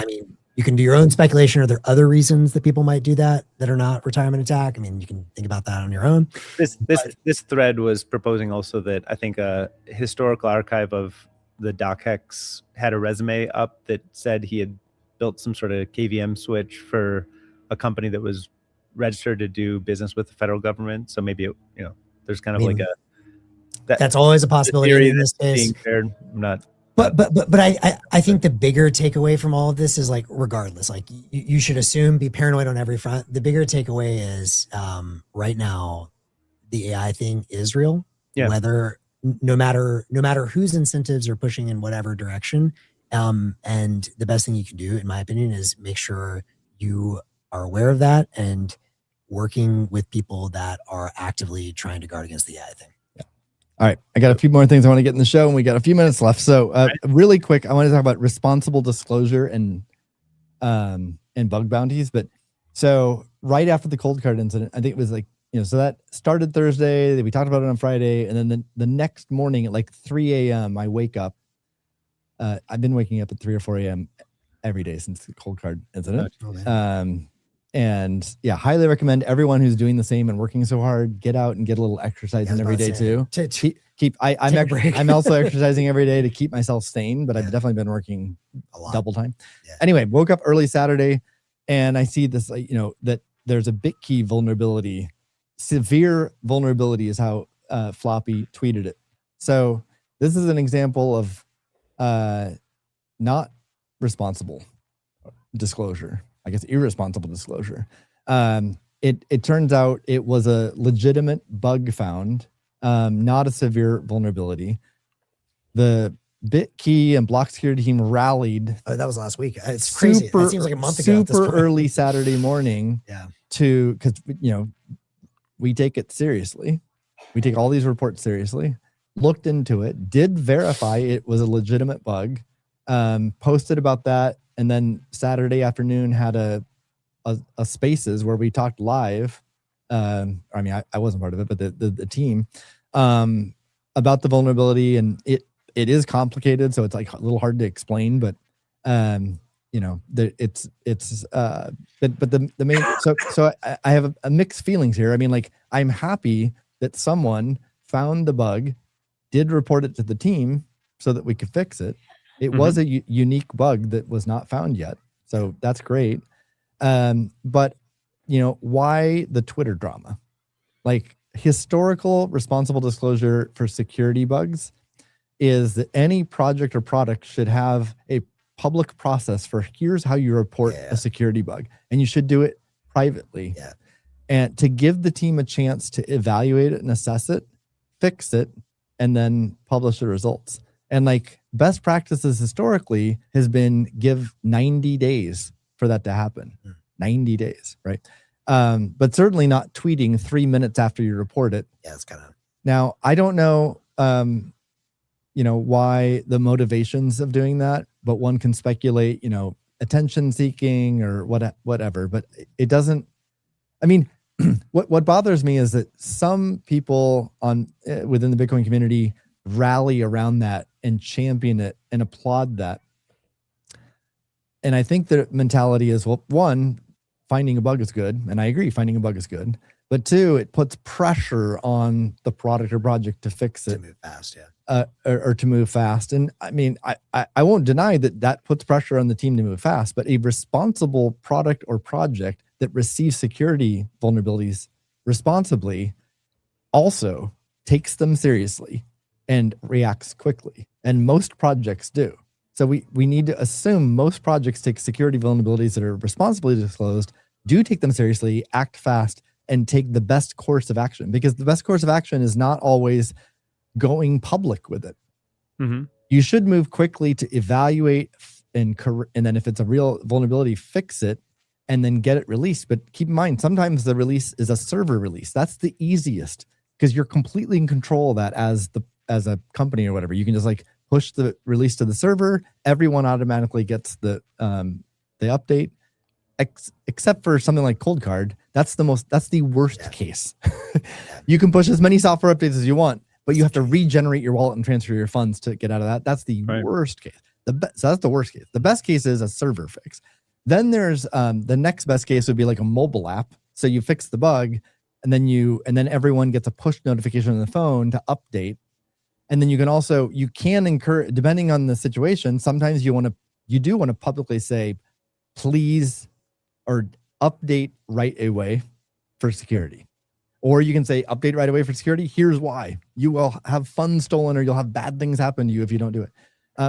mean, you can do your own speculation. Are there other reasons that people might do that are not retirement attack? I mean, you can think about that on your own. This thread was proposing also that I think a historical archive of the Doc Hex had a resume up that said he had built some sort of KVM switch for a company that was registered to do business with the federal government. So maybe there's kind of like that's always a possibility in this case. I'm not. But I think the bigger takeaway from all of this is like, regardless, like you should assume, be paranoid on every front. The bigger takeaway is right now, the AI thing is real. Yeah. Whether no matter whose incentives are pushing in whatever direction. And the best thing you can do, in my opinion, is make sure you are aware of that and working with people that are actively trying to guard against the AI thing. All right, I got a few more things I want to get in the show, and we got a few minutes left. So really quick, I want to talk about responsible disclosure and bug bounties. But so right after the COLDCARD incident, I think it was like, so that started Thursday. We talked about it on Friday. And then the next morning at like 3 a.m., I wake up. I've been waking up at 3 or 4 a.m. every day since the COLDCARD incident. And yeah, highly recommend everyone who's doing the same and working so hard, get out and get a little exercise in every day too. I'm also exercising every day to keep myself sane, but I've definitely been working a lot, double time. Yeah. Anyway, woke up early Saturday and I see this, that there's a BitKey vulnerability. Severe vulnerability is how Floppy tweeted it. So this is an example of not responsible disclosure, I guess irresponsible disclosure. It turns out it was a legitimate bug found, not a severe vulnerability. The BitKey and block security team rallied. Oh, that was last week. It's crazy. It seems like a month ago. Super early Saturday morning. Yeah. Because we take it seriously. We take all these reports seriously. Looked into it. Did verify it was a legitimate bug. Posted about that, and then Saturday afternoon had a Spaces where we talked live. I mean, I wasn't part of it, but the team about the vulnerability, and it is complicated, so it's like a little hard to explain, but it's but the main so I have a mixed feelings here. I mean, like, I'm happy that someone found the bug, did report it to the team so that we could fix it. It was a unique bug that was not found yet, so that's great. But why the Twitter drama? Like, historical responsible disclosure for security bugs is that any project or product should have a public process for here's how you report a security bug, and you should do it privately. Yeah. And to give the team a chance to evaluate it and assess it, fix it, and then publish the results. And like, best practices historically has been give 90 days for that to happen. 90 days, right? But certainly not tweeting 3 minutes after you report it. Yeah, it's kind of. Now, I don't know, why the motivations of doing that, but one can speculate, attention seeking or whatever, but it doesn't, I mean, what bothers me is that some people within the Bitcoin community rally around that and champion it and applaud that. And I think the mentality is, well, one, finding a bug is good. And I agree, finding a bug is good. But two, it puts pressure on the product or project to fix it. To move fast, yeah. Or to move fast. And I mean, I won't deny that puts pressure on the team to move fast, but a responsible product or project that receives security vulnerabilities responsibly also takes them seriously and reacts quickly. And most projects do. So we need to assume most projects take security vulnerabilities that are responsibly disclosed, do take them seriously, act fast, and take the best course of action, because the best course of action is not always going public with it. You should move quickly to evaluate and then if it's a real vulnerability, fix it and then get it released. But keep in mind, sometimes the release is a server release. That's the easiest because you're completely in control of that as a company or whatever. You can just like push the release to the server. Everyone automatically gets the update, except for something like COLDCARD. That's the worst case. You can push as many software updates as you want, but you have to regenerate your wallet and transfer your funds to get out of that. That's the worst case. So that's the worst case. The best case is a server fix. Then there's the next best case would be like a mobile app. So you fix the bug, and then everyone gets a push notification on the phone to update. And then you can encourage, depending on the situation, sometimes you do want to publicly say, please, or update right away for security. Or you can say update right away for security. Here's why. You will have funds stolen or you'll have bad things happen to you if you don't do it.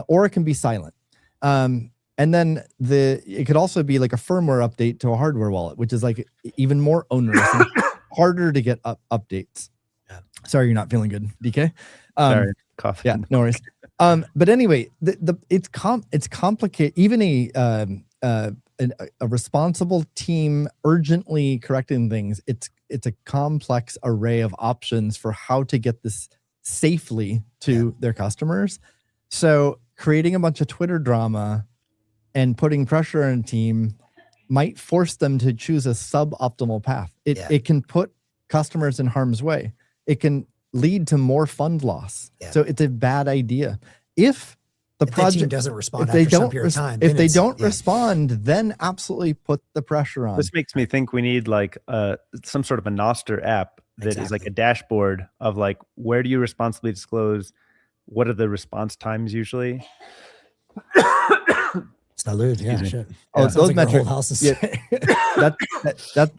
Or it can be silent. And then it could also be like a firmware update to a hardware wallet, which is like even more onerous and harder to get updates. Yeah. Sorry, you're not feeling good, DK. Sorry, cough. Yeah, no worries. But anyway, it's complicated. Even a responsible team urgently correcting things, it's a complex array of options for how to get this safely to their customers. So creating a bunch of Twitter drama and putting pressure on a team might force them to choose a suboptimal path. It can put customers in harm's way. It can lead to more fund loss. Yeah. So it's a bad idea. If the project doesn't respond after some period of time, if they don't respond, then absolutely put the pressure on. This makes me think we need like some sort of a Noster app that is like a dashboard of like, where do you responsibly disclose? What are the response times usually? Salud, yeah, shit. Oh, those like metrics.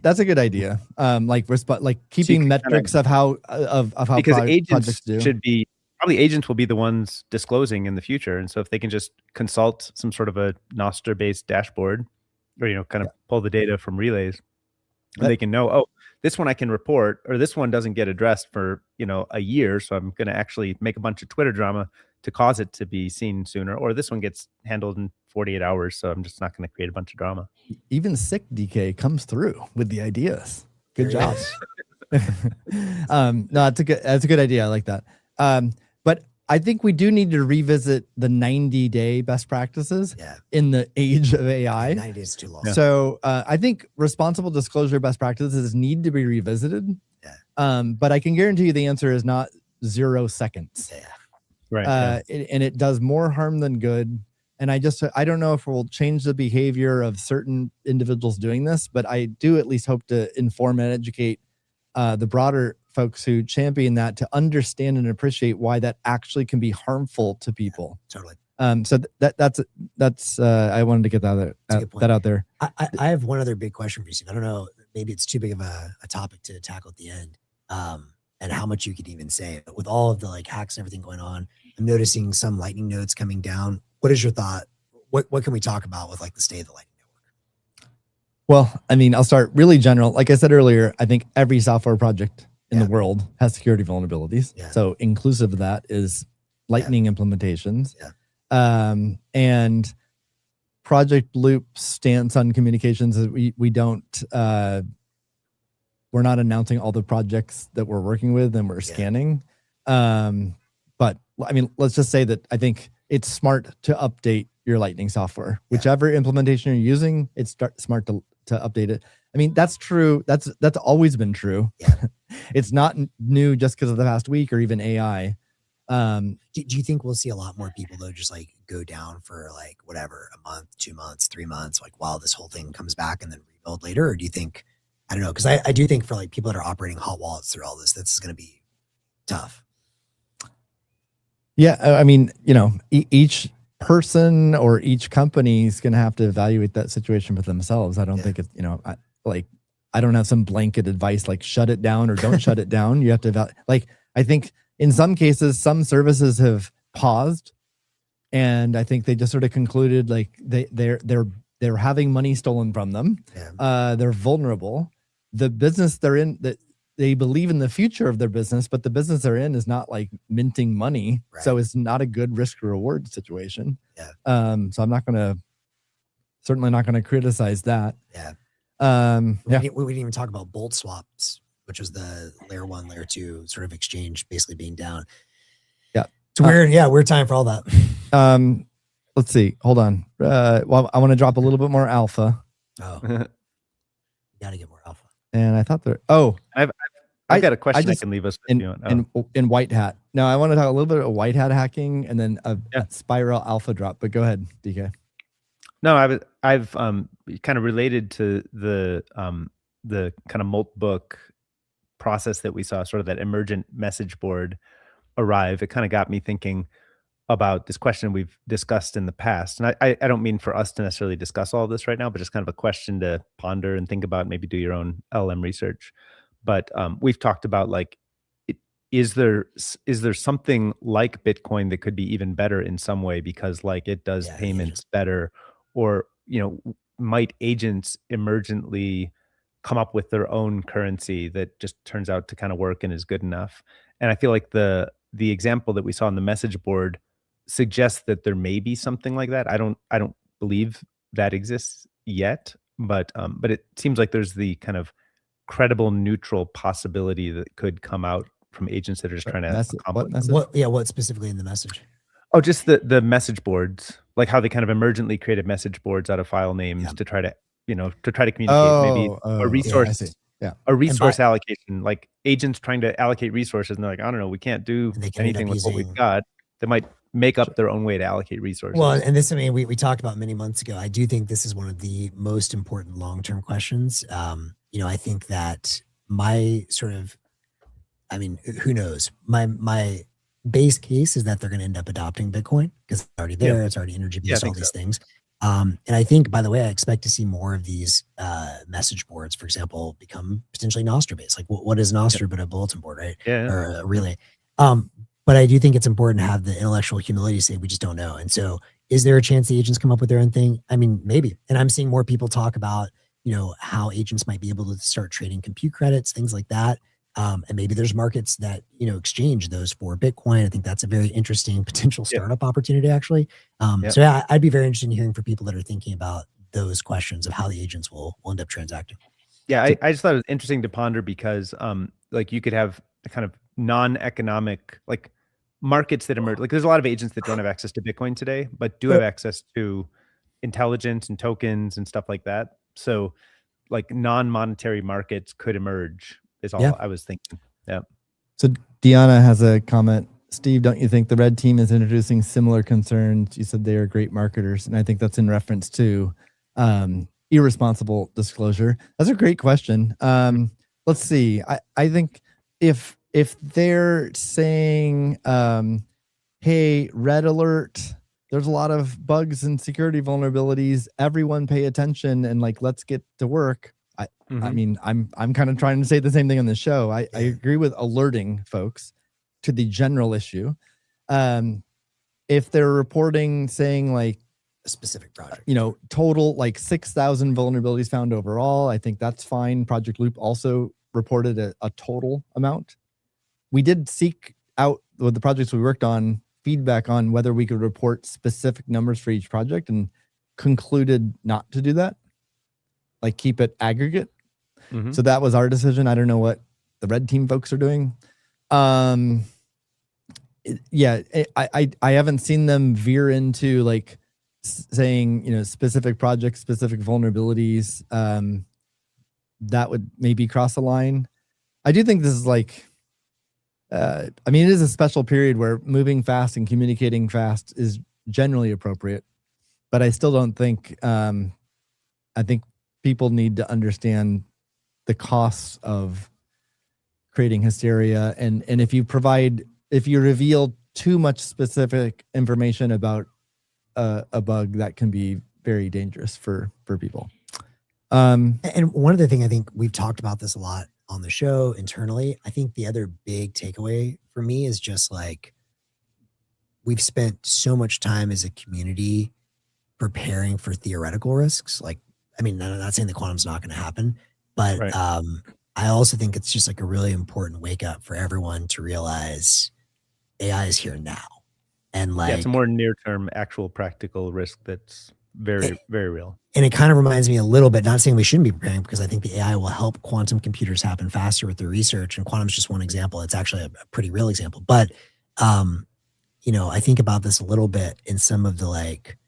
That's a good idea. Like keeping metrics of how because projects agents do. should be probably agents will be the ones disclosing in the future. And so if they can just consult some sort of a Nostr based dashboard, or, kind of pull the data from relays, and they can know, oh, this one I can report, or this one doesn't get addressed for, a year. So I'm going to actually make a bunch of Twitter drama to cause it to be seen sooner, or this one gets handled in 48 hours. So I'm just not going to create a bunch of drama. Even sick DK comes through with the ideas. Good job. No, that's a good idea. I like that. But I think we do need to revisit the 90-day best practices in the age of AI. 90 days is too long. So I think responsible disclosure best practices need to be revisited. But I can guarantee you the answer is not 0 seconds. Right. And it does more harm than good. And I don't know if we'll change the behavior of certain individuals doing this, but I do at least hope to inform and educate the broader folks who champion that to understand and appreciate why that actually can be harmful to people. Totally. So that's I wanted to get that out there. I have one other big question for you, Steve. I don't know, maybe it's too big of a topic to tackle at the end, and how much you could even say. But with all of the hacks and everything going on, I'm noticing some Lightning nodes coming down. What is your thought? What can we talk about with the state of the Lightning network? Well, I mean, I'll start really general. Like I said earlier, I think every software project in the world has security vulnerabilities. So inclusive of that is Lightning implementations. And Project Loupe's stance on communications is we don't we're not announcing all the projects that we're working with and we're scanning. But I mean, let's just say that I think it's smart to update your Lightning software. Whichever implementation you're using, it's smart to update it. I mean, that's true. That's always been true. It's not new just because of the past week or even AI. Do you think we'll see a lot more people though just go down for whatever, a month, 2 months, 3 months, while this whole thing comes back and then rebuild later? Or do you think, I don't know, because I do think for people that are operating hot wallets through all this is going to be tough. Yeah, I mean, each person or each company is going to have to evaluate that situation for themselves. I don't think it's, I don't have some blanket advice shut it down or don't shut it down. You have to evaluate. I think in some cases, some services have paused, and I think they just sort of concluded they're having money stolen from them. They're vulnerable. The business they're in, that they believe in the future of their business, but the business they're in is not minting money. So it's not a good risk reward situation. So I'm certainly not going to criticize that. We didn't even talk about bolt swaps, which was the layer 1, layer 2 sort of exchange basically being down. It's weird time for all that. Let's see. Hold on. Well, I want to drop a little bit more alpha. You got to get more alpha. And I thought I've got a question I can leave us with in white hat. No, I want to talk a little bit of white hat hacking and then a spiral alpha drop, but go ahead, DK. No, I've kind of related to the kind of molt book process that we saw, sort of that emergent message board arrive. It kind of got me thinking about this question we've discussed in the past. And I don't mean for us to necessarily discuss all of this right now, but just kind of a question to ponder and think about, maybe do your own LLM research. But we've talked about is there something like Bitcoin that could be even better in some way because it does payments better, or might agents emergently come up with their own currency that just turns out to kind of work and is good enough? And I feel like the example that we saw on the message board suggests that there may be something like that. I don't believe that exists yet, but it seems like there's the kind of credible neutral possibility that could come out from agents that are just trying to accomplish. What specifically in the message? Oh, just the message boards, how they kind of emergently created message boards out of file names to try to communicate, a resource. A resource allocation, agents trying to allocate resources, and they're I don't know, we can't do anything with what we've got. They might make up their own way to allocate resources. Well, and this, we talked about many months ago. I do think this is one of the most important long-term questions. I think that my who knows? My base case is that they're going to end up adopting Bitcoin because it's already there. It's already energy based, all these things. And I think, by the way, I expect to see more of these message boards, for example, become potentially Nostr based. What is Nostr but a bulletin board, right? Or a relay. But I do think it's important to have the intellectual humility to say we just don't know. And so is there a chance the agents come up with their own thing? I mean, maybe. And I'm seeing more people talk about, how agents might be able to start trading compute credits, things like that. And maybe there's markets that, exchange those for Bitcoin. I think that's a very interesting potential startup opportunity, actually. So yeah, I'd be very interested in hearing from people that are thinking about those questions of how the agents will end up transacting. Yeah, I just thought it was interesting to ponder because like you could have a kind of non-economic like markets that emerge. Like there's a lot of agents that don't have access to Bitcoin today, but do have access to intelligence and tokens and stuff like that. So like non-monetary markets could emerge is all I was thinking. Yeah. So Deanna has a comment. Steve, don't you think the red team is introducing similar concerns? You said they are great marketers. And I think that's in reference to irresponsible disclosure. That's a great question. Let's see. I think if they're saying, hey, red alert, there's a lot of bugs and security vulnerabilities, everyone pay attention and like, let's get to work. I mean, I'm kind of trying to say the same thing on the show. I agree with alerting folks to the general issue. If they're reporting saying like a specific project, total like 6,000 vulnerabilities found overall, I think that's fine. Project Loupe also reported a total amount. We did seek out with the projects we worked on feedback on whether we could report specific numbers for each project and concluded not to do that. Like keep it aggregate. So that was our decision. I don't know what the red team folks are doing. I haven't seen them veer into like saying, specific projects, specific vulnerabilities. That would maybe cross a line. I do think this is like, it is a special period where moving fast and communicating fast is generally appropriate, but I still don't think, I think people need to understand the costs of creating hysteria. And if you reveal too much specific information about a bug, that can be very dangerous for people. And one other thing, I think we've talked about this a lot on the show internally. I think the other big takeaway for me is just like, we've spent so much time as a community preparing for theoretical risks. Like, I'm not saying the quantum's not going to happen, but I also think it's just like a really important wake up for everyone to realize AI is here now. And like, it's a more near-term actual practical risk that's very, very real. And it kind of reminds me a little bit, not saying we shouldn't be preparing, because I think the AI will help quantum computers happen faster with their research. And quantum's just one example. It's actually a pretty real example. But, I think about this a little bit in some of the like,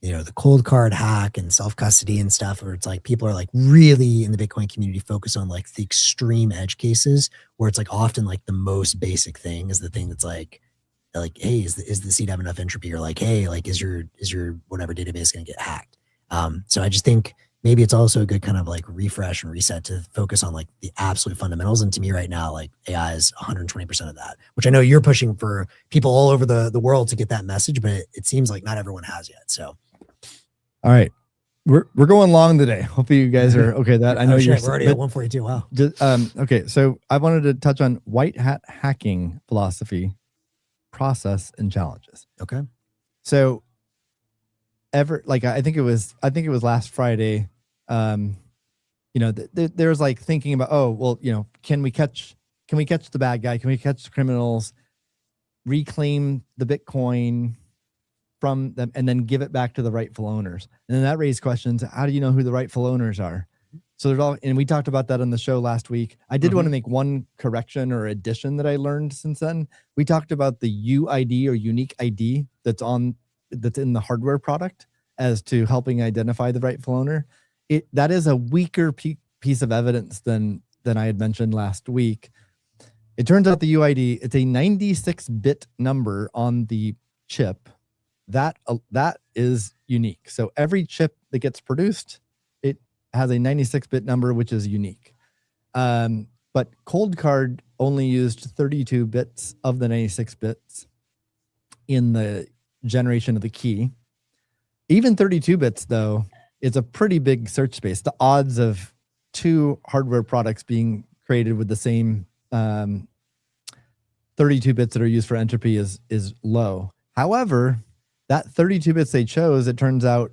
the cold card hack and self-custody and stuff, where it's like people are like really in the Bitcoin community focus on like the extreme edge cases where it's like often like the most basic thing is the thing that's like, hey, is the seed have enough entropy? Or like, hey, like is your whatever database going to get hacked? So I just think maybe it's also a good kind of like refresh and reset to focus on like the absolute fundamentals. And to me right now, like AI is 120% of that, which I know you're pushing for people all over the world to get that message, but it seems like not everyone has yet. So. All right. We're going long today. Hopefully you guys are okay with that. I know we're already at 142. Wow. Okay. So I wanted to touch on white hat hacking philosophy, process, and challenges. Okay. So I think it was last Friday. There's like thinking about, can we catch the bad guy? Can we catch the criminals, reclaim the Bitcoin from them, and then give it back to the rightful owners? And then that raised questions. How do you know who the rightful owners are? So there's and we talked about that on the show last week. I did want to make one correction or addition that I learned since then. We talked about the UID or unique ID that's in the hardware product as to helping identify the rightful owner. That is a weaker piece of evidence than I had mentioned last week. It turns out the UID, it's a 96-bit number on the chip. That is unique. So every chip that gets produced, it has a 96-bit number, which is unique. But COLDCARD only used 32 bits of the 96 bits in the generation of the key. Even 32 bits, though, is a pretty big search space. The odds of two hardware products being created with the same 32 bits that are used for entropy is low. However, that 32 bits they chose, it turns out,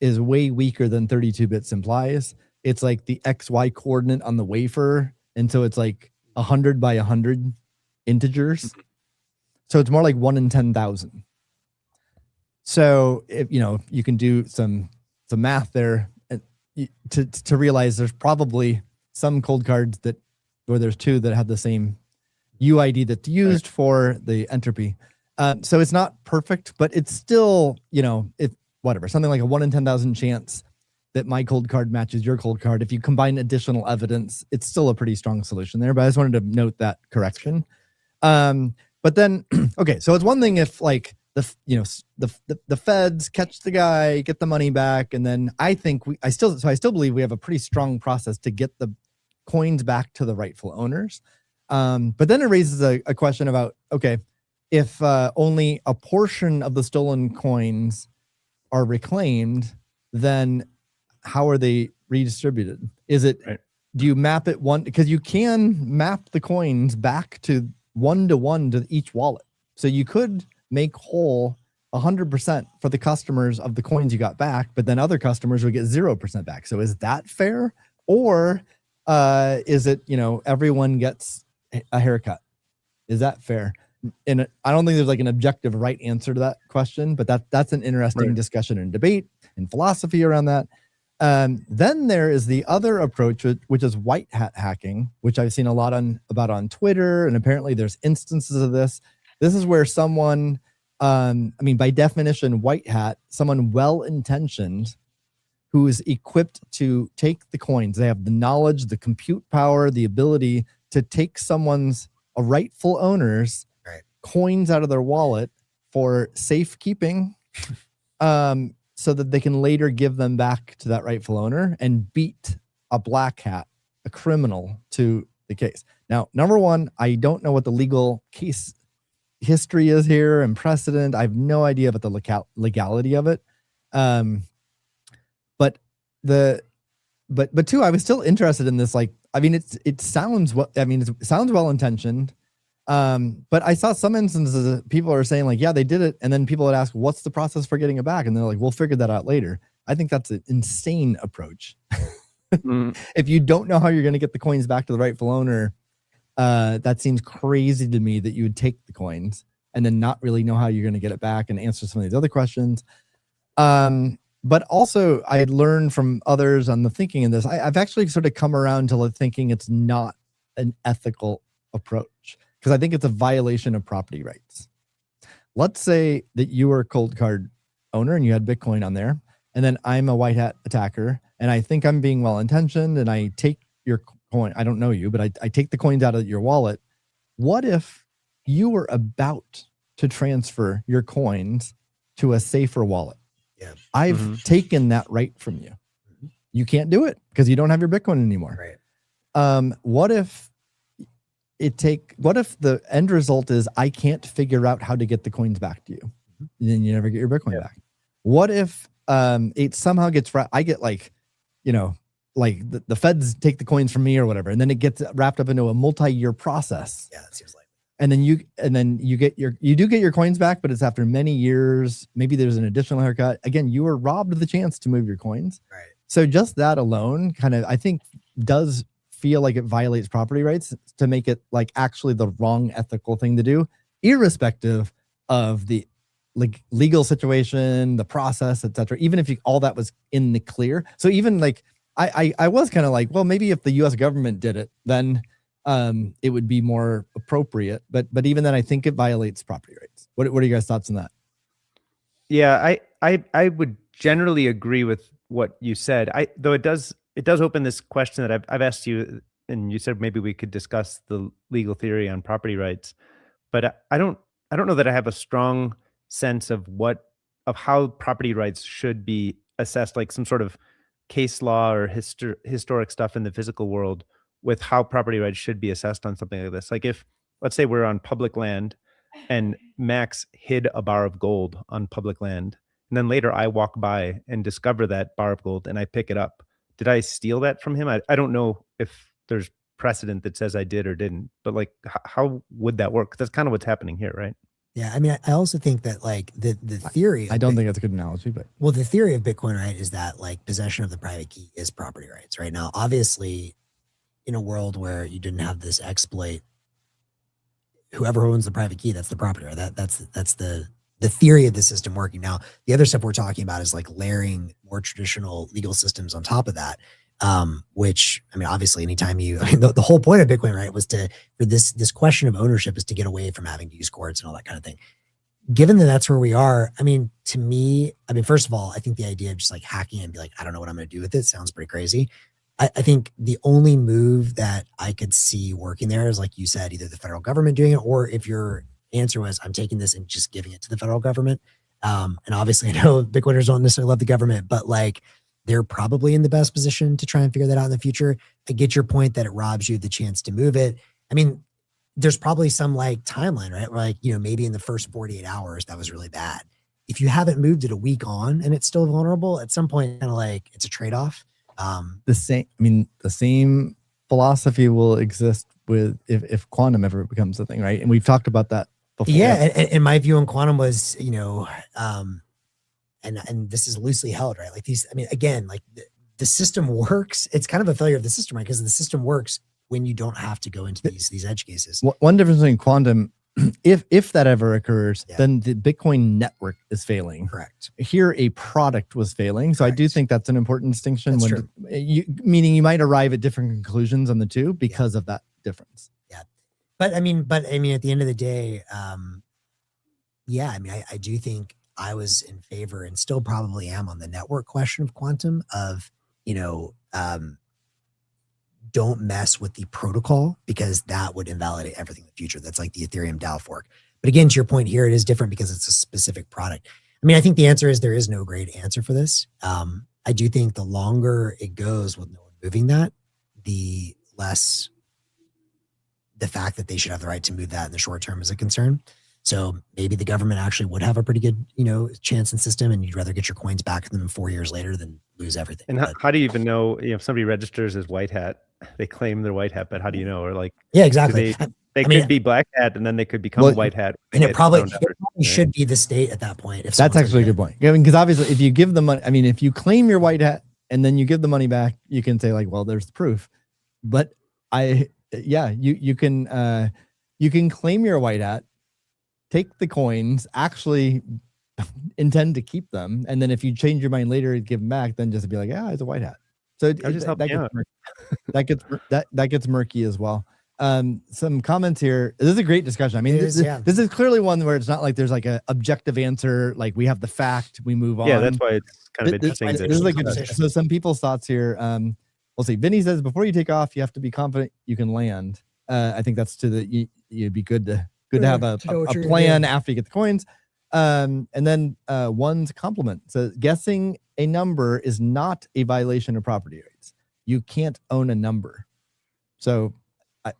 is way weaker than 32 bits implies. It's like the XY coordinate on the wafer. And so it's like 100 by 100 integers. So it's more like 1 in 10,000. So if you can do some math there to realize there's probably some cold cards where there's two that have the same UID that's used for the entropy. So it's not perfect, but it's still, whatever, something like a 1 in 10,000 chance that my cold card matches your cold card. If you combine additional evidence, it's still a pretty strong solution there, but I just wanted to note that correction. But then, okay, so it's one thing if like the feds catch the guy, get the money back, and then I still believe we have a pretty strong process to get the coins back to the rightful owners. But then it raises a question about, okay, if only a portion of the stolen coins are reclaimed, then how are they redistributed? Is it, do you map it because you can map the coins back to 1-to-1 to each wallet. So you could make whole 100% for the customers of the coins you got back, but then other customers would get 0% back. So is that fair? Or is it, everyone gets a haircut? Is that fair? And I don't think there's like an objective right answer to that question, but that's an interesting discussion and debate and philosophy around that. Then there is the other approach, which is white hat hacking, which I've seen a lot about on Twitter, and apparently there's instances of this. This is where someone, by definition, white hat, someone well-intentioned who is equipped to take the coins. They have the knowledge, the compute power, the ability to take a rightful owner's coins out of their wallet for safekeeping, so that they can later give them back to that rightful owner and beat a black hat, a criminal, to the case. Now, number one, I don't know what the legal case history is here and precedent. I have no idea about the legality of it. But two, I was still interested in this. It sounds well-intentioned. But I saw some instances that people are saying like, yeah, they did it. And then people would ask, what's the process for getting it back? And they're like, we'll figure that out later. I think that's an insane approach. If you don't know how you're going to get the coins back to the rightful owner, that seems crazy to me that you would take the coins and then not really know how you're going to get it back and answer some of these other questions. But also I had learned from others on the thinking in this. I've actually sort of come around to thinking it's not an ethical approach, because I think it's a violation of property rights. Let's say that you were a cold card owner and you had Bitcoin on there, and then I'm a white hat attacker, and I think I'm being well-intentioned, and I take your coin. I don't know you, but I take the coins out of your wallet. What if you were about to transfer your coins to a safer wallet? Yeah, I've taken that right from you. You can't do it because you don't have your Bitcoin anymore. Right. What if the end result is I can't figure out how to get the coins back to you, and then you never get your Bitcoin back? What if it somehow gets I get the feds take the coins from me or whatever, and then it gets wrapped up into a multi-year process. Yeah, that seems like. And then you do get your coins back, but it's after many years. Maybe there's an additional haircut. Again, you were robbed of the chance to move your coins. Right. So just that alone kind of, I think, does feel like it violates property rights to make it like actually the wrong ethical thing to do, irrespective of the legal situation, the process, etc. Even if all that was in the clear. So even like I was kind of like, well, maybe if the U.S. government did it, then it would be more appropriate. But even then, I think it violates property rights. What are you guys' thoughts on that? Yeah, I would generally agree with what you said. Though it does open this question that I've asked you, and you said maybe we could discuss the legal theory on property rights. But I don't know that I have a strong sense of how property rights should be assessed, like some sort of case law or historic stuff in the physical world with how property rights should be assessed on something like this. Like if, let's say we're on public land and Max hid a bar of gold on public land, and then later I walk by and discover that bar of gold and I pick it up. Did I steal that from him? I don't know if there's precedent that says I did or didn't. But like, how would that work? That's kind of what's happening here, right? Yeah, I mean, I also think that like the theory. I don't think that's a good analogy, but well, the theory of Bitcoin, right, is that like possession of the private key is property rights. Right now, obviously, in a world where you didn't have this exploit, whoever owns the private key, that's the property right. That's the theory of the system working. Now, the other stuff we're talking about is like layering more traditional legal systems on top of that. Which, I mean, obviously anytime the whole point of Bitcoin, right, was for this question of ownership is to get away from having to use courts and all that kind of thing. Given that that's where we are, I mean, to me, I mean, first of all, I think the idea of just like hacking and be like, I don't know what I'm going to do with it sounds pretty crazy. I think the only move that I could see working there is, like you said, either the federal government doing it, or if your answer was, I'm taking this and just giving it to the federal government. And obviously I know Bitcoiners don't necessarily love the government, but like, they're probably in the best position to try and figure that out in the future. I get your point that it robs you the chance to move it. I mean, there's probably some like timeline, right? Where like, maybe in the first 48 hours, that was really bad. If you haven't moved it a week on and it's still vulnerable, at some point, kind of like it's a trade-off. The same philosophy will exist with if quantum ever becomes a thing, right? And we've talked about that before. Yeah. And my view on quantum was, and this is loosely held, right? Like these, I mean, again, like the system works. It's kind of a failure of the system, right? Because the system works when you don't have to go into these edge cases. One difference between quantum, if that ever occurs, then the Bitcoin network is failing. Correct. Here, a product was failing. So Correct. I do think that's an important distinction. That's true. Meaning you might arrive at different conclusions on the two because of that difference. Yeah. But I mean, at the end of the day, I do think I was in favor and still probably am on the network question of quantum of, don't mess with the protocol because that would invalidate everything in the future. That's like the Ethereum DAO fork. But again, to your point here, it is different because it's a specific product. I mean, I think the answer is there is no great answer for this. I do think the longer it goes with no one moving that, the less the fact that they should have the right to move that in the short term is a concern. So maybe the government actually would have a pretty good, chance and system, and you'd rather get your coins back to them 4 years later than lose everything. And how do you even know, if somebody registers as white hat, they claim they're white hat, but how do you know? Or like, yeah, exactly. They could be black hat and then they could become white hat. And it probably should be the state at that point. If that's actually a good point. Because obviously if you give the money, I mean, if you claim your white hat and then you give the money back, you can say like, well, there's proof. But you can claim your white hat, take the coins, actually intend to keep them, and then if you change your mind later and give them back, then just be like, yeah, it's a white hat. So that gets murky as well. Some comments here. This is a great discussion. I mean, this is clearly one where it's not like there's like a objective answer, like we have the fact, we move on. Yeah, that's why it's kind of interesting. This is like so some people's thoughts here. We'll see. Vinny says before you take off, you have to be confident you can land. I think that's you'd be good to have a plan after you get the coins. And then one's compliment. So guessing a number is not a violation of property rights. You can't own a number. So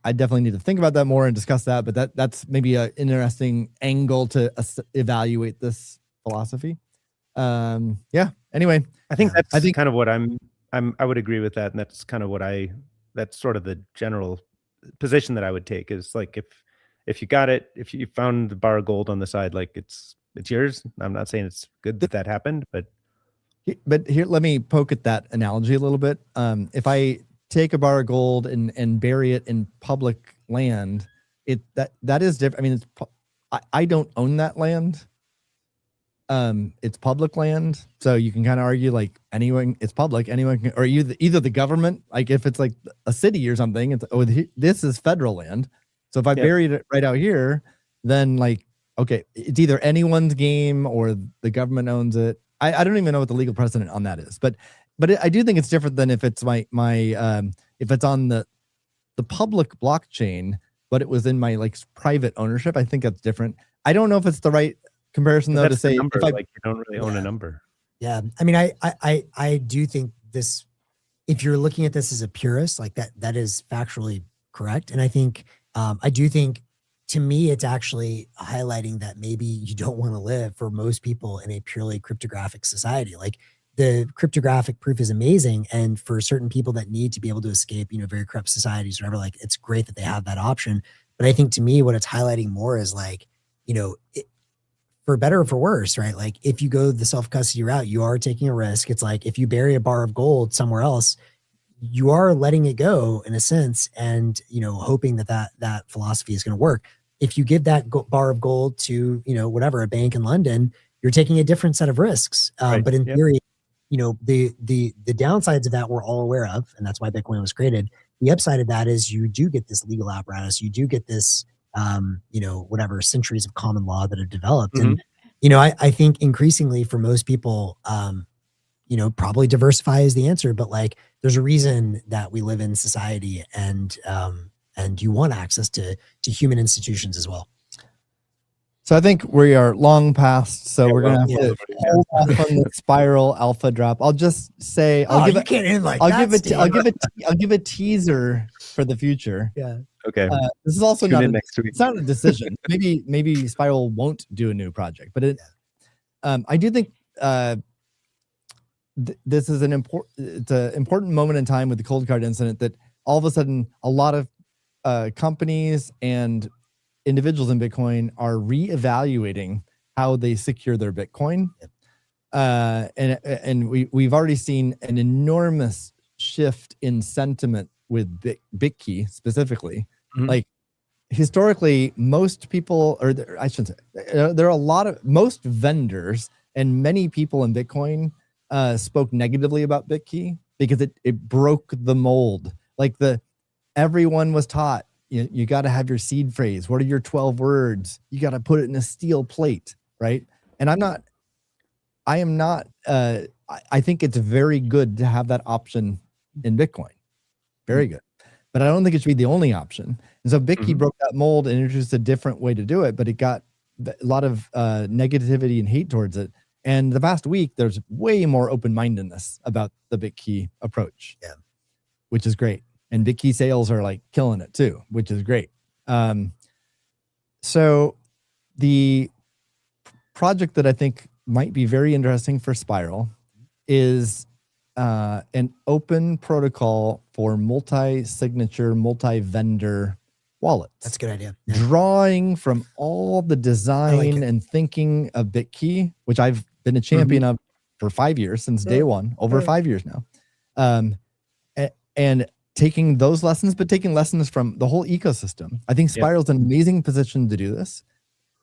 I definitely need to think about that more and discuss that. But that's maybe an interesting angle to evaluate this philosophy. Anyway, I think kind of what I would agree with that. And that's kind of that's sort of the general position that I would take is like, if you got it, if you found the bar of gold on the side, like it's yours. I'm not saying it's good that happened, but here, let me poke at that analogy a little bit. If I take a bar of gold and bury it in public land, that is different. I mean, I don't own that land. It's public land, so you can kind of argue like anyone, it's public, anyone can, or either the government, like if it's like a city or something, it's this is federal land. So if I buried it right out here, then like, okay, it's either anyone's game or the government owns it. I don't even know what the legal precedent on that is, but I do think it's different than if it's my if it's on the public blockchain, but it was in my like private ownership. I think that's different. I don't know if it's the right comparison though to say number, like you don't really own a number. Yeah, I mean, I do think this. If you're looking at this as a purist, like that is factually correct, and I think I do think. To me, it's actually highlighting that maybe you don't want to live for most people in a purely cryptographic society. Like the cryptographic proof is amazing. And for certain people that need to be able to escape, very corrupt societies, or whatever, like it's great that they have that option. But I think to me, what it's highlighting more is like, for better or for worse, right? Like if you go the self-custody route, you are taking a risk. It's like if you bury a bar of gold somewhere else, you are letting it go in a sense, and hoping that philosophy is going to work. If you give that bar of gold to whatever, a bank in London, you're taking a different set of risks. Right. But in theory, the downsides of that we're all aware of, and that's why Bitcoin was created. The upside of that is you do get this legal apparatus, you do get this whatever centuries of common law that have developed. Mm-hmm. And I think increasingly for most people, probably diversify is the answer, but like there's a reason that we live in society, and you want access to human institutions as well. So I think we are long past, so we're gonna have to hold off on the Spiral alpha drop. I'll just say I'll give a teaser for the future. Yeah. Okay. This is also not next week. It's not a decision. maybe Spiral won't do a new project, but I do think this is an important moment in time with the cold card incident, that all of a sudden a lot of companies and individuals in Bitcoin are reevaluating how they secure their Bitcoin. And we've already seen an enormous shift in sentiment with BitKey specifically. Mm-hmm. Like historically, most people, or I shouldn't say, there are most vendors and many people in Bitcoin spoke negatively about BitKey because it broke the mold. Like everyone was taught, you got to have your seed phrase. What are your 12 words? You got to put it in a steel plate, right? And I think it's very good to have that option in Bitcoin. Very good. But I don't think it should be the only option. And so BitKey broke that mold and introduced a different way to do it, but it got a lot of negativity and hate towards it. And the past week, there's way more open-mindedness about the BitKey approach, which is great. And BitKey sales are like killing it too, which is great. So the project that I think might be very interesting for Spiral is an open protocol for multi-signature, multi-vendor wallets. That's a good idea. Yeah. Drawing from all the design and thinking of BitKey, which I've been a champion of for 5 years, since day one, over 5 years now. And taking those lessons, but taking lessons from the whole ecosystem. I think Spiral's an amazing position to do this,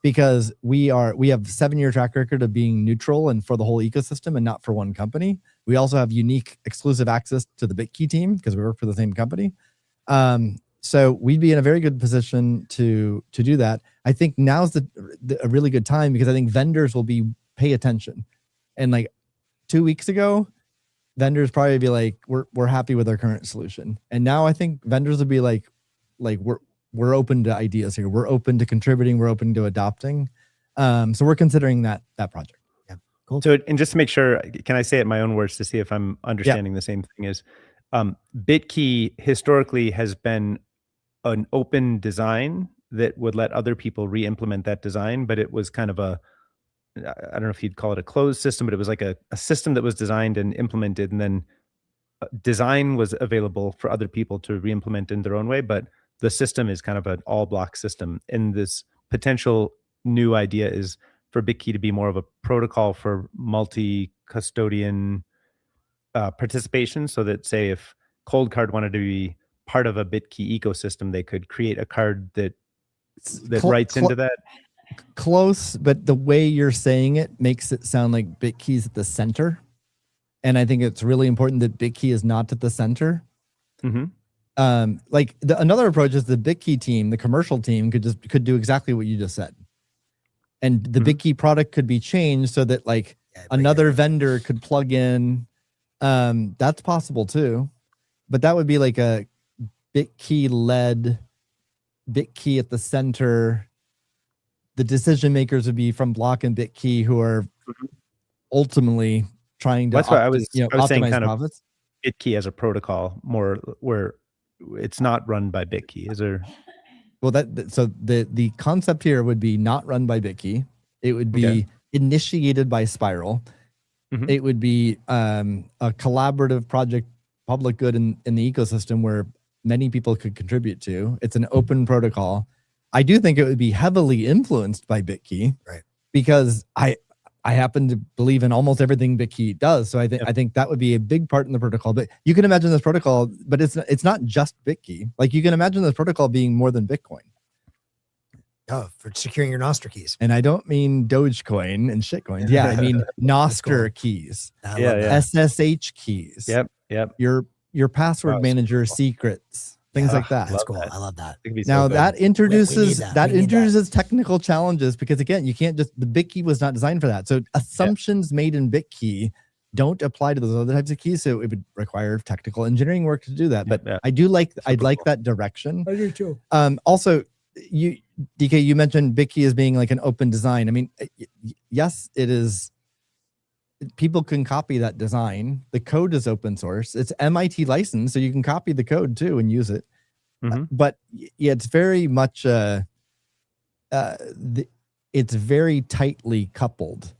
because we have 7-year track record of being neutral and for the whole ecosystem and not for one company. We also have unique exclusive access to the BitKey team because we work for the same company. So we'd be in a very good position to do that. I think now's a really good time, because I think vendors will pay attention. And like 2 weeks ago, vendors probably be like, we're happy with our current solution. And now I think vendors will be like we're open to ideas here. We're open to contributing. We're open to adopting. So we're considering that project. Yeah, cool. So, and just to make sure, can I say it in my own words to see if I'm understanding the same thing? Is BitKey historically has been an open design that would let other people re-implement that design, but it was kind of I don't know if you'd call it a closed system, but it was like a system that was designed and implemented, and then design was available for other people to re-implement in their own way. But the system is kind of an all block system. And this potential new idea is for BitKey to be more of a protocol for multi-custodian participation, so that, say, if COLDCARD wanted to be part of a BitKey ecosystem, they could create a card that writes into that. Close, but the way you're saying it makes it sound like BitKey's at the center. And I think it's really important that BitKey is not at the center. Like another approach is the BitKey team, the commercial team, could do exactly what you just said. And the BitKey product could be changed so that like another vendor could plug in. That's possible too. But that would be like a BitKey-led, BitKey at the center. The decision makers would be from Block and BitKey, who are ultimately trying to that's why I was saying kind profits. Of BitKey as a protocol, more where it's not run by BitKey. Is there? Well, so the concept here would be not run by BitKey. It would be initiated by Spiral. It would be a collaborative project, public good in the ecosystem where many people could contribute to. It's an open protocol. I do think it would be heavily influenced by Bitkey, right? Because I happen to believe in almost everything Bitkey does. So I think that would be a big part in the protocol. But you can imagine this protocol, but it's not just Bitkey. Like you can imagine this protocol being more than Bitcoin. Oh, for securing your Nostr keys. And I don't mean Dogecoin and shitcoins. Yeah, I mean Nostr cool. keys. SSH keys. Yep. Your password manager secrets. Things like that. That's cool. I love that. Now that introduces technical challenges because again, you can't just the Bitkey was not designed for that. So assumptions made in Bitkey don't apply to those other types of keys. So it would require technical engineering work to do that. But I'd like that direction. I do too. Also, DK, you mentioned Bitkey as being like an open design. I mean, yes, it is. People can copy that design. The code is open source. It's MIT licensed, so you can copy the code too and use it. But yeah, it's very much it's very tightly coupled.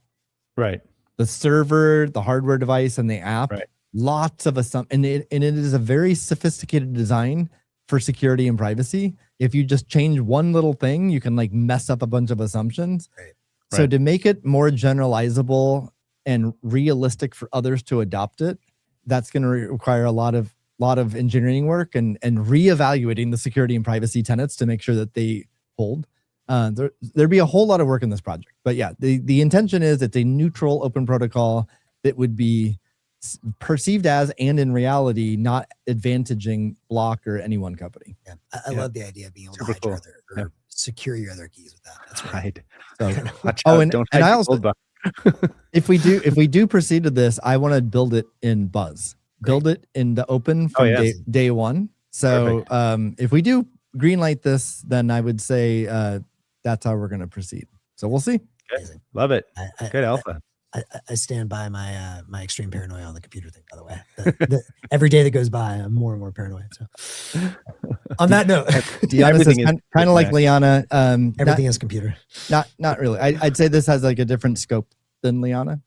Right. The server, the hardware device, and the app. Right. Lots of assumptions, and it is a very sophisticated design for security and privacy. If you just change one little thing, you can like mess up a bunch of assumptions. Right. So to make it more generalizable and realistic for others to adopt it, that's going to require a lot of engineering work and reevaluating the security and privacy tenets to make sure that they hold. There'd be a whole lot of work in this project, but yeah, the intention is it's a neutral open protocol that would be perceived as and in reality not advantaging Block or any one company. Yeah, I love the idea of being able to hide your other secure your other keys with that. That's right. So, and I also if we do proceed to this, I want to build it in Buzz. Build it in the open from day one. So if we do greenlight this, then I would say that's how we're going to proceed. So we'll see. Love it. Good alpha. I stand by my my extreme paranoia on the computer thing, by the way. Every day that goes by, I'm more and more paranoid. So on that note, Deanna says kind of like Liana. Everything is computer. Not really. I'd say this has like a different scope than Liana.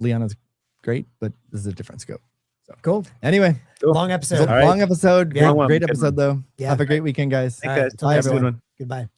Liana's great, but this is a different scope. So cool. Anyway, long episode. Long episode. Yeah. Great episode though. Yeah. Have a great weekend, guys. Thanks, guys. Bye, Have a good everyone. one. Goodbye.